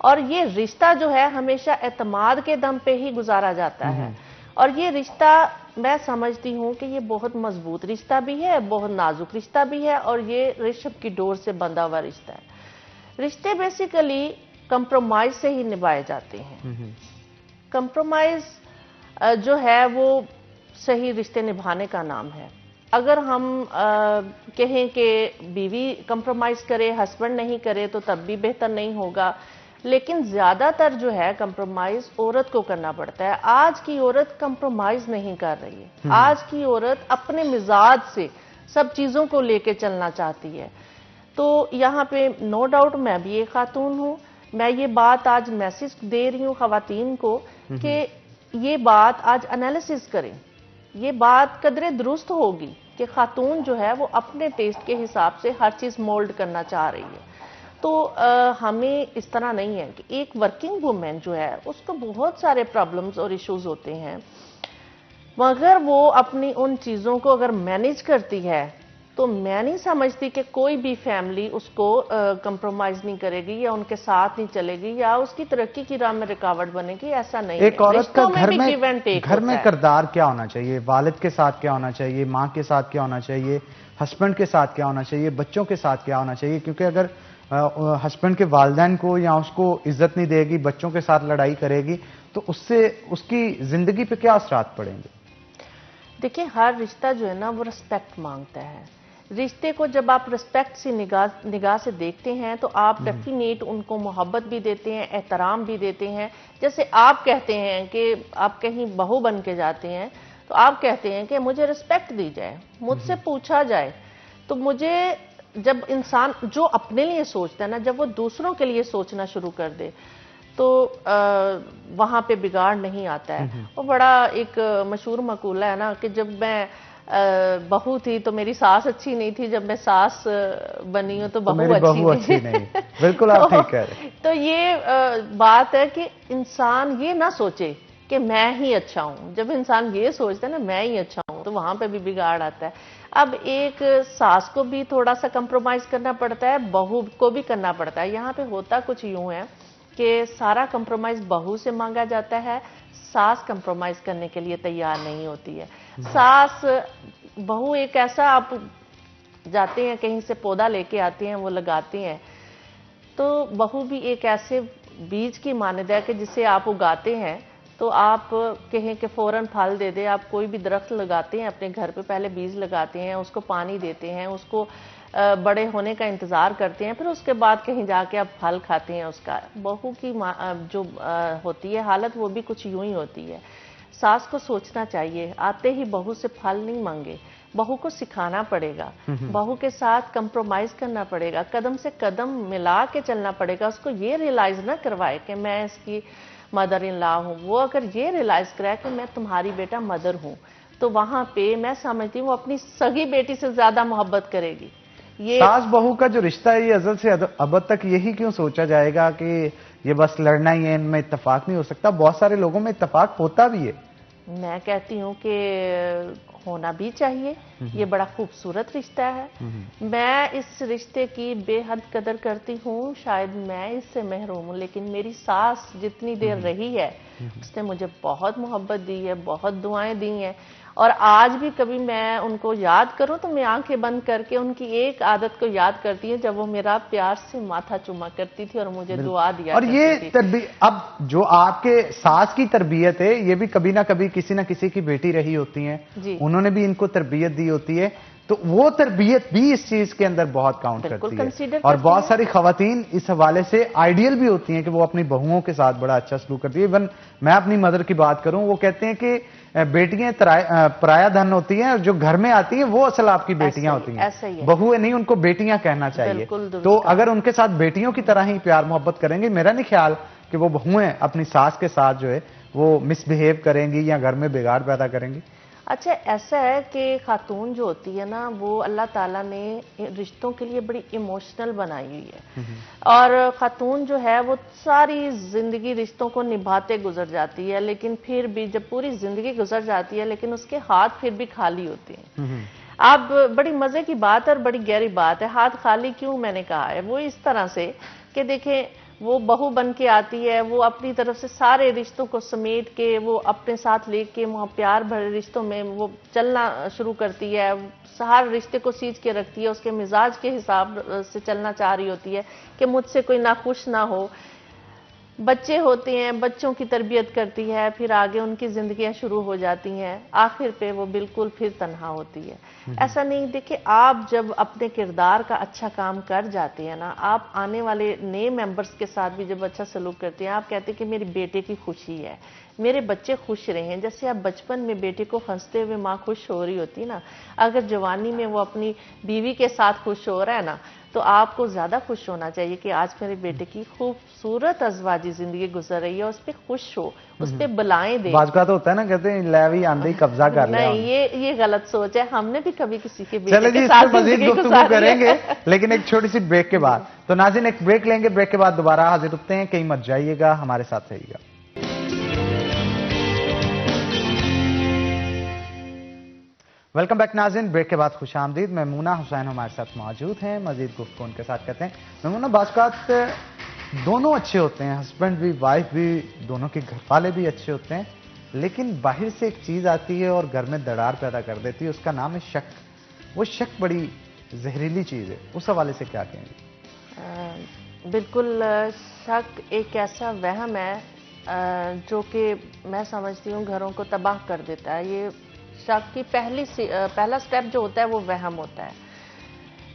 और ये रिश्ता जो है हमेशा एतमाद के दम पे ही गुजारा जाता है। और ये रिश्ता मैं समझती हूँ कि ये बहुत मजबूत रिश्ता भी है, बहुत नाजुक रिश्ता भी है, और ये रेशम की डोर से बंधा हुआ रिश्ता है। रिश्ते बेसिकली कंप्रोमाइज से ही निभाए जाते हैं। कंप्रोमाइज जो है वो सही रिश्ते निभाने का नाम है। अगर हम कहें कि बीवी कंप्रोमाइज करे, हस्बैंड नहीं करे, तो तब भी बेहतर नहीं होगा। लेकिन ज्यादातर जो है कंप्रोमाइज औरत को करना पड़ता है। आज की औरत कंप्रोमाइज नहीं कर रही है। आज की औरत अपने मिजाज से सब चीजों को लेके चलना चाहती है। तो यहाँ पे नो डाउट मैं भी एक खातून हूँ। मैं ये बात आज मैसेज दे रही हूँ खवातीन को कि ये बात आज एनालिसिस करें। ये बात कदरे दुरुस्त होगी कि खातून जो है वो अपने टेस्ट के हिसाब से हर चीज मोल्ड करना चाह रही है। तो हमें इस तरह नहीं है कि एक वर्किंग वुमेन जो है उसको बहुत सारे प्रॉब्लम्स और इश्यूज होते हैं, मगर वो अपनी उन चीज़ों को अगर मैनेज करती है तो मैं नहीं समझती कि कोई भी फैमिली उसको कंप्रोमाइज नहीं करेगी या उनके साथ नहीं चलेगी या उसकी तरक्की की राह में रुकावट बनेगी। ऐसा नहीं है। एक औरत का घर में किरदार क्या होना चाहिए? वालिद के साथ क्या होना चाहिए? माँ के साथ क्या होना चाहिए? हस्बैंड के साथ क्या होना चाहिए? बच्चों के साथ क्या होना चाहिए? क्योंकि अगर हस्बैंड के वालिदैन को या उसको इज्जत नहीं देगी, बच्चों के साथ लड़ाई करेगी, तो उससे उसकी जिंदगी पे क्या असरात पड़ेंगे? देखिए, हर रिश्ता जो है ना वो रिस्पेक्ट मांगता है। रिश्ते को जब आप रिस्पेक्ट से निगाह से देखते हैं तो आप डेफिनेट उनको मोहब्बत भी देते हैं, एहतराम भी देते हैं। जैसे आप कहते हैं कि आप कहीं बहू बन के जाते हैं तो आप कहते हैं कि मुझे रिस्पेक्ट दी जाए, मुझसे पूछा जाए। तो मुझे जब इंसान जो अपने लिए सोचता है ना, जब वो दूसरों के लिए सोचना शुरू कर दे तो वहाँ पे बिगाड़ नहीं आता है। वो बड़ा एक मशहूर मकूला है ना कि जब मैं बहू थी तो मेरी सास अच्छी नहीं थी, जब मैं सास बनी हूँ तो बहू अच्छी नहीं। बिल्कुल आप ठीक कह रहे हैं। तो ये बात है कि इंसान ये ना सोचे कि मैं ही अच्छा हूँ। जब इंसान ये सोचता है ना मैं ही अच्छा हूँ तो वहां पे भी बिगाड़ आता है। अब एक सास को भी थोड़ा सा कंप्रोमाइज करना पड़ता है, बहू को भी करना पड़ता है। यहाँ पे होता कुछ यूं है कि सारा कंप्रोमाइज बहू से मांगा जाता है, सास कंप्रोमाइज करने के लिए तैयार नहीं होती है। सास बहू एक ऐसा, आप जाते हैं कहीं से पौधा लेके आते हैं, वो लगाते हैं, तो बहू भी एक ऐसे बीज की मानद है कि जिसे आप उगाते हैं तो आप कहें कि फौरन फल दे दे। आप कोई भी दरख्त लगाते हैं अपने घर पे, पहले बीज लगाते हैं, उसको पानी देते हैं, उसको बड़े होने का इंतज़ार करते हैं, फिर उसके बाद कहीं जाके आप फल खाते हैं उसका। बहू की जो होती है हालत वो भी कुछ यूं ही होती है। सास को सोचना चाहिए, आते ही बहू से फल नहीं मांगे, बहू को सिखाना पड़ेगा, बहू के साथ कंप्रोमाइज करना पड़ेगा, कदम से कदम मिला के चलना पड़ेगा। उसको ये रियलाइज ना करवाए कि मैं इसकी मदर इन लॉ हूँ। वो अगर ये रियलाइज कराए कि मैं तुम्हारी बेटा मदर हूँ, तो वहां पे मैं समझती हूँ वो अपनी सगी बेटी से ज्यादा मोहब्बत करेगी। ये सास बहू का जो रिश्ता है ये अज़ल से अब तक यही क्यों सोचा जाएगा कि ये बस लड़ना ही है, इनमें इत्तेफाक नहीं हो सकता? बहुत सारे लोगों में इत्तेफाक होता भी है। मैं कहती हूँ कि होना भी चाहिए। ये बड़ा खूबसूरत रिश्ता है। मैं इस रिश्ते की बेहद कदर करती हूँ। शायद मैं इससे महरूम हूँ, लेकिन मेरी सास जितनी देर रही है उसने मुझे बहुत मोहब्बत दी है, बहुत दुआएं दी हैं। और आज भी कभी मैं उनको याद करूं तो मैं आंखें बंद करके उनकी एक आदत को याद करती हूँ, जब वो मेरा प्यार से माथा चुमा करती थी और मुझे दुआ दिया और ये अब जो आपके सास की तरबियत है ये भी कभी ना कभी किसी ना किसी की बेटी रही होती है, उन्होंने भी इनको तरबियत दी होती है, तो वो तरबियत भी इस चीज के अंदर बहुत काउंट करती है। और बहुत सारी खवातीन इस हवाले से आइडियल भी होती हैं कि वो अपनी बहुओं के साथ बड़ा अच्छा सलूक करती है। इवन मैं अपनी मदर की बात करूं, वो कहते हैं कि बेटियां पराया धन होती हैं और जो घर में आती हैं वो असल आपकी बेटियां होती हैं, बहुएं नहीं, उनको बेटियां कहना चाहिए। तो अगर उनके साथ बेटियों की तरह ही प्यार मोहब्बत करेंगे, मेरा नहीं ख्याल कि वो बहुएं अपनी सास के साथ जो है वो मिसबिहेव करेंगी या घर में बिगाड़ पैदा करेंगी। अच्छा, ऐसा है कि खातून जो होती है ना, वो अल्लाह ताला ने रिश्तों के लिए बड़ी इमोशनल बनाई हुई है। और खातून जो है वो सारी जिंदगी रिश्तों को निभाते गुजर जाती है, लेकिन फिर भी जब पूरी जिंदगी गुजर जाती है, लेकिन उसके हाथ फिर भी खाली होते हैं। अब बड़ी मजे की बात है और बड़ी गहरी बात है। हाथ खाली क्यों मैंने कहा है, वो इस तरह से कि देखें, वो बहू बन के आती है, वो अपनी तरफ से सारे रिश्तों को समेट के वो अपने साथ लेके वहाँ प्यार भरे रिश्तों में वो चलना शुरू करती है। हर रिश्ते को सींच के रखती है, उसके मिजाज के हिसाब से चलना चाह रही होती है कि मुझसे कोई नाखुश ना हो। बच्चे होते हैं, बच्चों की तरबियत करती है, फिर आगे उनकी जिंदगियां शुरू हो जाती हैं, आखिर पे वो बिल्कुल फिर तन्हा होती है। ऐसा नहीं, देखिए, आप जब अपने किरदार का अच्छा काम कर जाते हैं ना, आप आने वाले नए मेंबर्स के साथ भी जब अच्छा सलूक करते हैं, आप कहते हैं कि मेरे बेटे की खुशी है, मेरे बच्चे खुश रहें। जैसे आप बचपन में बेटे को हंसते हुए माँ खुश हो रही होती ना, अगर जवानी में वो अपनी बीवी के साथ खुश हो रहा है ना, तो आपको ज्यादा खुश होना चाहिए कि आज मेरे बेटे की खूबसूरत अज़वाजी जिंदगी गुजर रही है, उस पर खुश हो, उस पर बलाएं दे। बात का तो होता है ना, कहते हैं लैवी आंधी कब्जा कर लिया। नहीं, ये गलत सोच है। हमने भी कभी किसी के बेटे चलो जी, के इस साथ पर मजीद जिंदगी गुफ्तगू गुजारी करेंगे, है। लेकिन एक छोटी सी ब्रेक के बाद। तो नाज़रीन, एक ब्रेक लेंगे, ब्रेक के बाद दोबारा हाजिर होते हैं। कहीं मत जाइएगा, हमारे साथ रहिएगा। वेलकम बैक नाज़रीन, ब्रेक के बाद खुश आमदीद। ममूना हुसैन हमारे साथ मौजूद हैं, मजीद गुफ्तगू उनके साथ करते हैं। ममूना, बात दोनों अच्छे होते हैं, हस्बैंड भी वाइफ भी, दोनों के घर वाले भी अच्छे होते हैं, लेकिन बाहर से एक चीज़ आती है और घर में दरार पैदा कर देती है, उसका नाम है शक। वो शक बड़ी जहरीली चीज़ है, उस हवाले से क्या कहेंगे? बिल्कुल, शक एक ऐसा वहम है जो कि मैं समझती हूँ घरों को तबाह कर देता है। ये शक की पहला स्टेप जो होता है वो वहम होता है।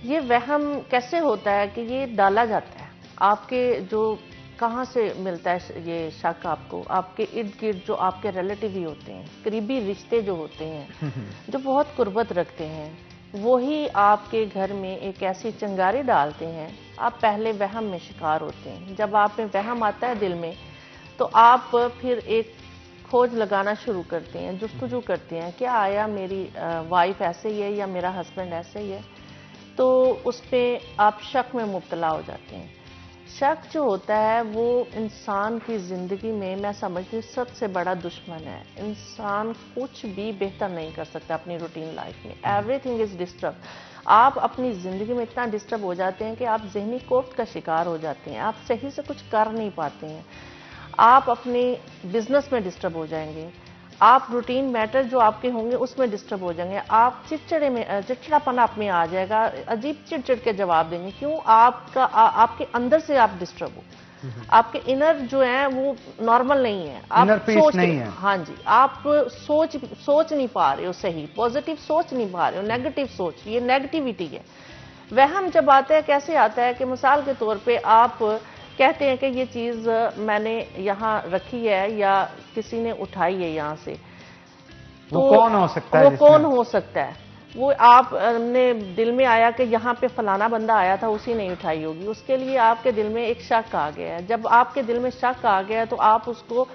ये वहम कैसे होता है कि ये डाला जाता है आपके, जो कहाँ से मिलता है ये शक आपको? आपके इर्द गिर्द जो आपके रिलेटिव ही होते हैं, करीबी रिश्ते जो होते हैं, जो बहुत कुर्बत रखते हैं, वही आपके घर में एक ऐसी चिंगारी डालते हैं, आप पहले वहम में शिकार होते हैं। जब आप में वहम आता है दिल में, तो आप फिर एक खोज लगाना शुरू करते हैं, जुस्तजू करते हैं, क्या आया मेरी वाइफ ऐसे ही है या मेरा हस्बैंड ऐसे ही है? तो उस पर आप शक में मुब्तला हो जाते हैं। शक जो होता है वो इंसान की ज़िंदगी में, मैं समझती हूँ, सबसे बड़ा दुश्मन है। इंसान कुछ भी बेहतर नहीं कर सकता अपनी रूटीन लाइफ में। Everything is disturb. आप अपनी ज़िंदगी में इतना डिस्टर्ब हो जाते हैं कि आप जहनी कोफ्त का शिकार हो जाते हैं, आप सही से कुछ कर नहीं पाते हैं, आप अपने बिजनेस में डिस्टर्ब हो जाएंगे, आप रूटीन मैटर जो आपके होंगे उसमें डिस्टर्ब हो जाएंगे, आप चिड़चिड़ापन आप में आ जाएगा, अजीब चिड़चिड़ के जवाब देंगे। क्यों? आपके अंदर से आप डिस्टर्ब हो, आपके इनर जो है वो नॉर्मल नहीं है, आप सोच नहीं है। हाँ जी, आप सोच नहीं पा रहे हो, सही पॉजिटिव सोच नहीं पा रहे हो, नेगेटिव सोच, ये नेगेटिविटी है। वहम जब आता है, कैसे आता है कि मिसाल के तौर पे आप कहते हैं कि ये चीज़ मैंने यहाँ रखी है या किसी ने उठाई है यहाँ से, तो वो कौन हो सकता है? वो कौन हो सकता है? वो आपने दिल में आया कि यहाँ पे फलाना बंदा आया था, उसी ने उठाई होगी, उसके लिए आपके दिल में एक शक आ गया है। जब आपके दिल में शक आ गया तो आप उसको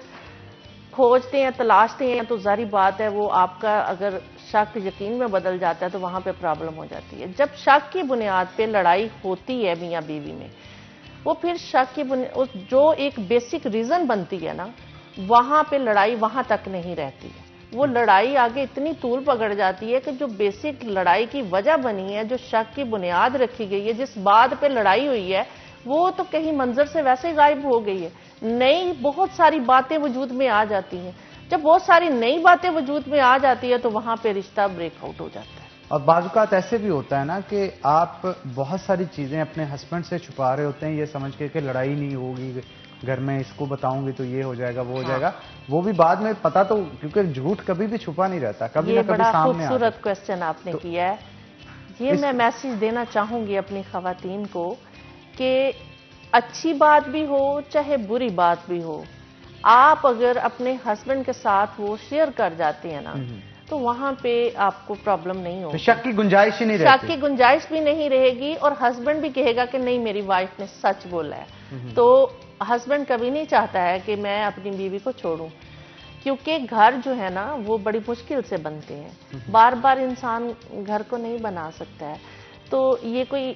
खोजते हैं, तलाशते हैं, तो जारी बात है वो आपका अगर शक यकीन में बदल जाता है तो वहाँ पे प्रॉब्लम हो जाती है। जब शक की बुनियाद पे लड़ाई होती है मियाँ बीवी में, वो फिर शक की बुनियाद, जो एक बेसिक रीजन बनती है ना, वहां पे लड़ाई वहां तक नहीं रहती है। वो लड़ाई आगे इतनी तूल पकड़ जाती है कि जो बेसिक लड़ाई की वजह बनी है, जो शक की बुनियाद रखी गई है, जिस बात पे लड़ाई हुई है, वो तो कहीं मंजर से वैसे गायब हो गई है। नई बहुत सारी बातें वजूद में आ जाती हैं। जब बहुत सारी नई बातें वजूद में आ जाती है तो वहां पे रिश्ता ब्रेकआउट हो जाता है। और बाज़ ऐसे भी होता है ना कि आप बहुत सारी चीज़ें अपने हस्बैंड से छुपा रहे होते हैं, ये समझ के कि लड़ाई नहीं होगी घर में, इसको बताऊंगी तो ये हो जाएगा, वो हो जाएगा, वो भी बाद में पता, तो क्योंकि झूठ कभी भी छुपा नहीं रहता, कभी ना कभी सामने आता है। बड़ा खूबसूरत क्वेश्चन आपने किया है। ये मैं मैसेज देना चाहूंगी अपनी खवातीन को कि अच्छी बात भी हो चाहे बुरी बात भी हो, आप अगर अपने हस्बैंड के साथ वो शेयर कर जाते हैं ना, तो वहां पे आपको प्रॉब्लम नहीं होगी, शक की गुंजाइश ही नहीं रहेगी, शक की गुंजाइश भी नहीं रहेगी, और हस्बैंड भी कहेगा कि नहीं मेरी वाइफ ने सच बोला है। तो हस्बैंड कभी नहीं चाहता है कि मैं अपनी बीवी को छोड़ूं। क्योंकि घर जो है ना वो बड़ी मुश्किल से बनते हैं, बार बार इंसान घर को नहीं बना सकता है। तो ये कोई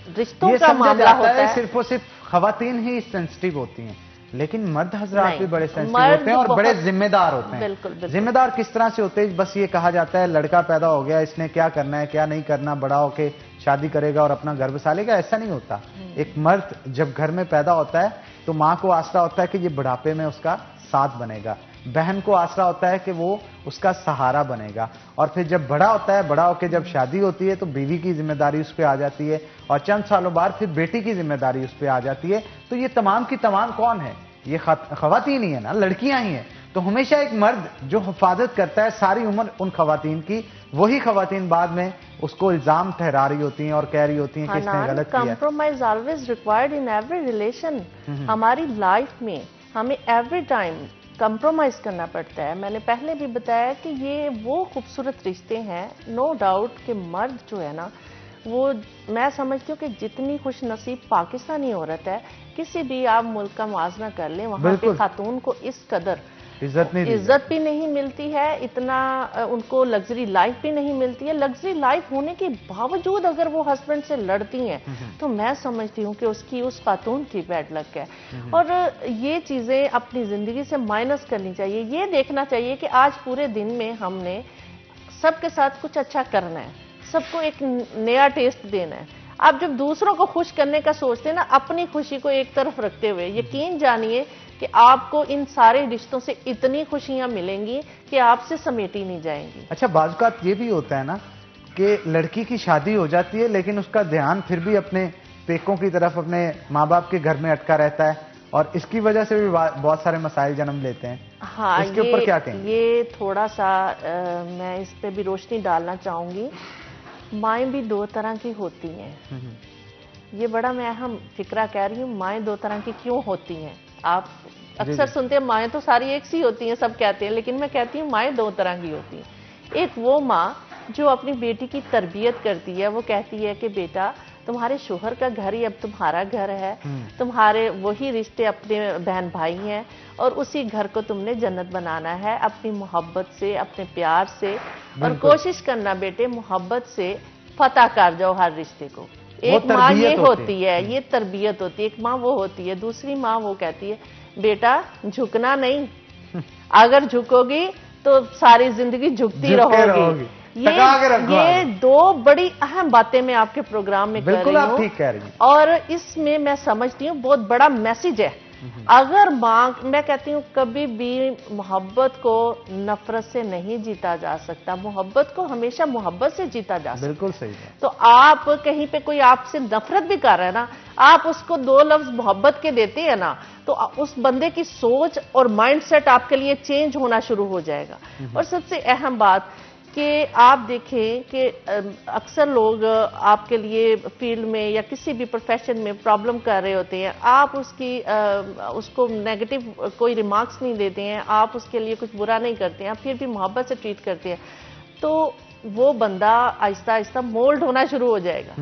रिश्तों का मामला होता है। सिर्फ और सिर्फ खवातीन ही सेंसिटिव होती हैं, लेकिन मर्द हजरात भी बड़े सेंसिटिव मर्द होते हैं और बड़े जिम्मेदार होते हैं। बिल्कुल, बिल्कुल। जिम्मेदार किस तरह से होते हैं? बस ये कहा जाता है लड़का पैदा हो गया, इसने क्या करना है क्या नहीं करना, बड़ा होके शादी करेगा और अपना घर बसा लेगा, ऐसा नहीं होता। एक मर्द जब घर में पैदा होता है तो माँ को आसरा होता है कि ये बुढ़ापे में उसका साथ बनेगा, बहन को आसरा होता है कि वो उसका सहारा बनेगा, और फिर जब बड़ा होता है, बड़ा होकर जब शादी होती है तो बीवी की जिम्मेदारी उस पर आ जाती है, और चंद सालों बाद फिर बेटी की जिम्मेदारी उस पर आ जाती है। तो ये तमाम की तमाम कौन है? ये खवातीन ही है ना, लड़कियां ही हैं। तो हमेशा एक मर्द जो हिफाजत करता है सारी उम्र उन खवातीन की, वही खवातीन बाद में उसको इल्जाम ठहरा रही होती हैं और कह रही होती हैं कि इसने गलत किया। Compromise always required in every relation. हमारी लाइफ में हमें एवरी टाइम कंप्रोमाइज करना पड़ता है। मैंने पहले भी बताया कि ये वो खूबसूरत रिश्ते हैं, नो डाउट कि मर्द जो है ना वो, मैं समझती हूँ कि जितनी खुश नसीब पाकिस्तानी औरत है, किसी भी आप मुल्क का मुआवजा कर लें, वहाँ पे खातून को इस कदर इज्जत भी नहीं मिलती है, इतना उनको लग्जरी लाइफ भी नहीं मिलती है। लग्जरी लाइफ होने के बावजूद अगर वो हस्बैंड से लड़ती हैं तो मैं समझती हूँ कि उसकी, उस खातून की बैड लक है। और ये चीजें अपनी जिंदगी से माइनस करनी चाहिए। ये देखना चाहिए कि आज पूरे दिन में हमने सबके साथ कुछ अच्छा करना है, सबको एक नया टेस्ट देना है। आप जब दूसरों को खुश करने का सोचते हैं ना, अपनी खुशी को एक तरफ रखते हुए, यकीन जानिए कि आपको इन सारे रिश्तों से इतनी खुशियां मिलेंगी कि आपसे समेटी नहीं जाएंगी। अच्छा, बाज़ ये भी होता है ना कि लड़की की शादी हो जाती है लेकिन उसका ध्यान फिर भी अपने पेकों की तरफ, अपने माँ बाप के घर में अटका रहता है, और इसकी वजह से भी बहुत सारे मसाइल जन्म लेते हैं। हाँ, इसके ऊपर क्या कहेंगे? ये थोड़ा सा मैं इस पे भी रोशनी डालना चाहूंगी। माएँ भी दो तरह की होती हैं। ये बड़ा मैं अहम फिक्रा कह रही हूँ, माएँ दो तरह की क्यों होती हैं। आप अक्सर सुनते हैं माएँ तो सारी एक सी होती हैं, सब कहते हैं, लेकिन मैं कहती हूँ माएँ दो तरह की होती हैं। एक वो माँ जो अपनी बेटी की तरबियत करती है, वो कहती है कि बेटा तुम्हारे शोहर का घर ही अब तुम्हारा घर है, तुम्हारे वही रिश्ते अपने बहन भाई हैं, और उसी घर को तुमने जन्नत बनाना है अपनी मोहब्बत से, अपने प्यार से, और कोशिश करना बेटे मोहब्बत से फतह कर जाओ हर रिश्ते को। एक माँ ये होती है, ये तरबियत होती है। एक माँ वो होती है। दूसरी माँ वो कहती है बेटा झुकना नहीं, अगर झुकोगी तो सारी जिंदगी झुकती रहोगी। ये दो बड़ी अहम बातें मैं आपके प्रोग्राम में कर रही हूँ, ठीक कह रही हैं। और इसमें मैं समझती हूँ बहुत बड़ा मैसेज है। अगर माँ, मैं कहती हूँ कभी भी मोहब्बत को नफरत से नहीं जीता जा सकता, मोहब्बत को हमेशा मोहब्बत से जीता जा सकता। बिल्कुल सही है। तो आप कहीं पे कोई आपसे नफरत भी कर रहा है ना, आप उसको दो लफ्ज मोहब्बत के देते हैं ना, तो उस बंदे की सोच और माइंडसेट आपके लिए चेंज होना शुरू हो जाएगा। और सबसे अहम बात कि आप देखें कि अक्सर लोग आपके लिए फील्ड में या किसी भी प्रोफेशन में प्रॉब्लम कर रहे होते हैं, आप उसको नेगेटिव कोई रिमार्क्स नहीं देते हैं, आप उसके लिए कुछ बुरा नहीं करते हैं, फिर भी मोहब्बत से ट्रीट करते हैं, तो वो बंदा आहिस्ता आहिस्ता मोल्ड होना शुरू हो जाएगा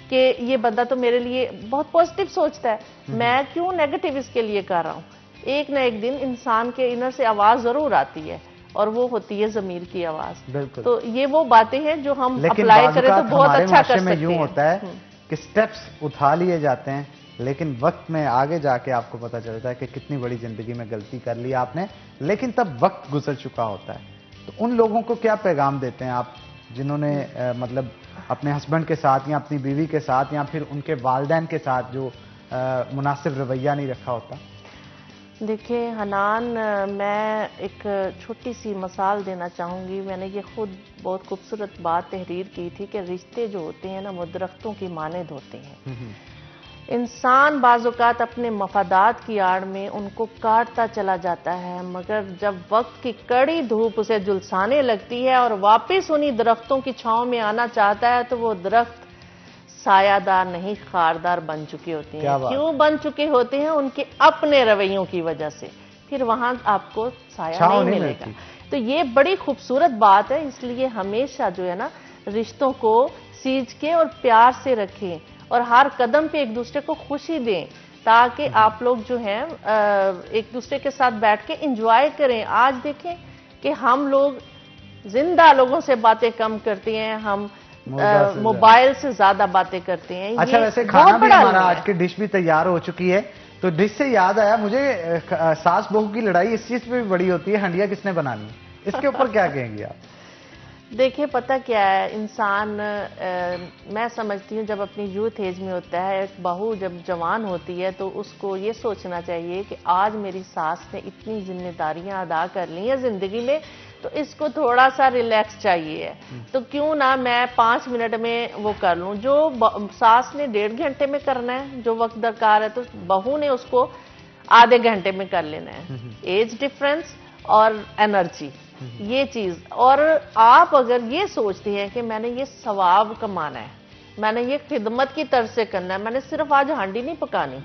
कि ये बंदा तो मेरे लिए बहुत पॉजिटिव सोचता है, मैं क्यों नेगेटिव इसके लिए कर रहा हूँ। एक ना एक दिन इंसान के इनर से आवाज जरूर आती है, और वो होती है ज़मीर की आवाज। तो ये वो बातें हैं जो हम अप्लाई करें तो बहुत अच्छा कर सकते हैं। यूं होता है कि स्टेप्स उठा लिए जाते हैं, लेकिन वक्त में आगे जाके आपको पता चलता है कि कितनी बड़ी जिंदगी में गलती कर ली आपने, लेकिन तब वक्त गुजर चुका होता है। तो उन लोगों को क्या पैगाम देते हैं आप, जिन्होंने मतलब अपने हस्बैंड के साथ या अपनी बीवी के साथ या फिर उनके वालिदैन के साथ जो मुनासिब रवैया नहीं रखा होता? देखिए हनान, मैं एक छोटी सी मिसाल देना चाहूँगी। मैंने ये खुद बहुत खूबसूरत बात तहरीर की थी कि रिश्ते जो होते हैं ना वो दरख्तों की मानद होते हैं। इंसान बाज़-औक़ात अपने मफादात की आड़ में उनको काटता चला जाता है, मगर जब वक्त की कड़ी धूप उसे झुलसाने लगती है और वापस उन्हीं दरख्तों की छाँव में आना चाहता है, तो वो दरख्त सायादार नहीं खारदार बन चुके होते हैं। क्यों बन चुके होते हैं? उनके अपने रवैयों की वजह से। फिर वहां आपको साया नहीं मिलेगा। तो ये बड़ी खूबसूरत बात है। इसलिए हमेशा जो है ना रिश्तों को सींच के और प्यार से रखें और हर कदम पे एक दूसरे को खुशी दें। ताकि आप लोग जो हैं एक दूसरे के साथ बैठ के एंजॉय करें। आज देखें कि हम लोग जिंदा लोगों से बातें कम करते हैं, हम मोबाइल से ज्यादा बातें करते हैं। अच्छा, वैसे खाना भी हमारा आज की डिश भी तैयार हो चुकी है, तो डिश से याद आया मुझे, सास बहू की लड़ाई इस चीज पे भी बड़ी होती है, हंडिया किसने बनानी, इसके ऊपर क्या कहेंगे आप? देखिए पता क्या है, इंसान मैं समझती हूँ जब अपनी यूथ एज में होता है, एक बहू जब जवान होती है तो उसको ये सोचना चाहिए कि आज मेरी सास ने इतनी जिम्मेदारियां अदा कर ली हैं जिंदगी में, तो इसको थोड़ा सा रिलैक्स चाहिए, तो क्यों ना मैं 5 मिनट में वो कर लूं। जो सास ने 1.5 घंटे में करना है, जो वक्त दरकार है, तो बहू ने उसको आधे घंटे में कर लेना है। एज डिफरेंस और एनर्जी, ये चीज। और आप अगर ये सोचती हैं कि मैंने ये सवाब कमाना है, मैंने ये खिदमत की तरफ से करना है, मैंने सिर्फ आज हांडी नहीं पकानी,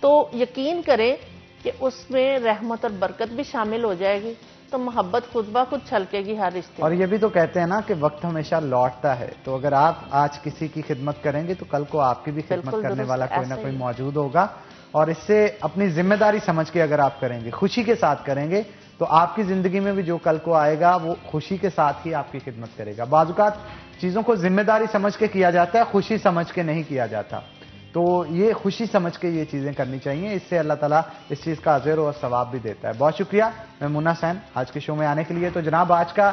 तो यकीन करें कि उसमें रहमत और बरकत भी शामिल हो जाएगी, तो मोहब्बत खुद ब खुद छलकेगी हर रिश्ते। और ये भी तो कहते हैं ना कि वक्त हमेशा लौटता है, तो अगर आप आज किसी की खिदमत करेंगे तो कल को आपकी भी खिदमत करने वाला कोई ना कोई मौजूद होगा। और इससे अपनी जिम्मेदारी समझ के अगर आप करेंगे, खुशी के साथ करेंगे, तो आपकी जिंदगी में भी जो कल को आएगा वो खुशी के साथ ही आपकी खिदमत करेगा। बाजुकात चीजों को जिम्मेदारी समझ के किया जाता है, खुशी समझ के नहीं किया जाता, तो ये खुशी समझ के ये चीजें करनी चाहिए, इससे अल्लाह ताला इस चीज का अजर और सवाब भी देता है। बहुत शुक्रिया मेमुना सैन आज के शो में आने के लिए। तो जनाब, आज का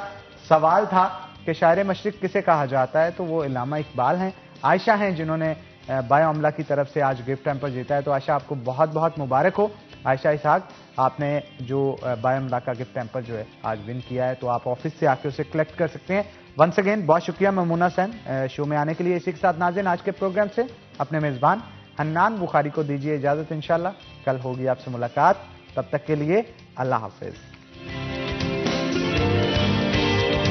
सवाल था कि शायर मशरिक किसे कहा जाता है, तो वो इल्लामा इकबाल हैं। आयशा हैं जिन्होंने बायो अमला की तरफ से आज गिफ्ट हैम्पर जीता है, तो आयशा आपको बहुत बहुत मुबारक हो। आयशा इसहाक, आपने जो बायो अमला का गिफ्ट हैम्पर जो है आज विन किया है, तो आप ऑफिस से आके उसे कलेक्ट कर सकते हैं। वंस अगेन बहुत शुक्रिया मेमुना सैन शो में आने के लिए। इसी के साथ नाज़रीन, आज के प्रोग्राम से अपने मेजबान हन्नान बुखारी को दीजिए इजाजत। इंशाल्लाह कल होगी आपसे मुलाकात, तब तक के लिए अल्लाह हाफिज।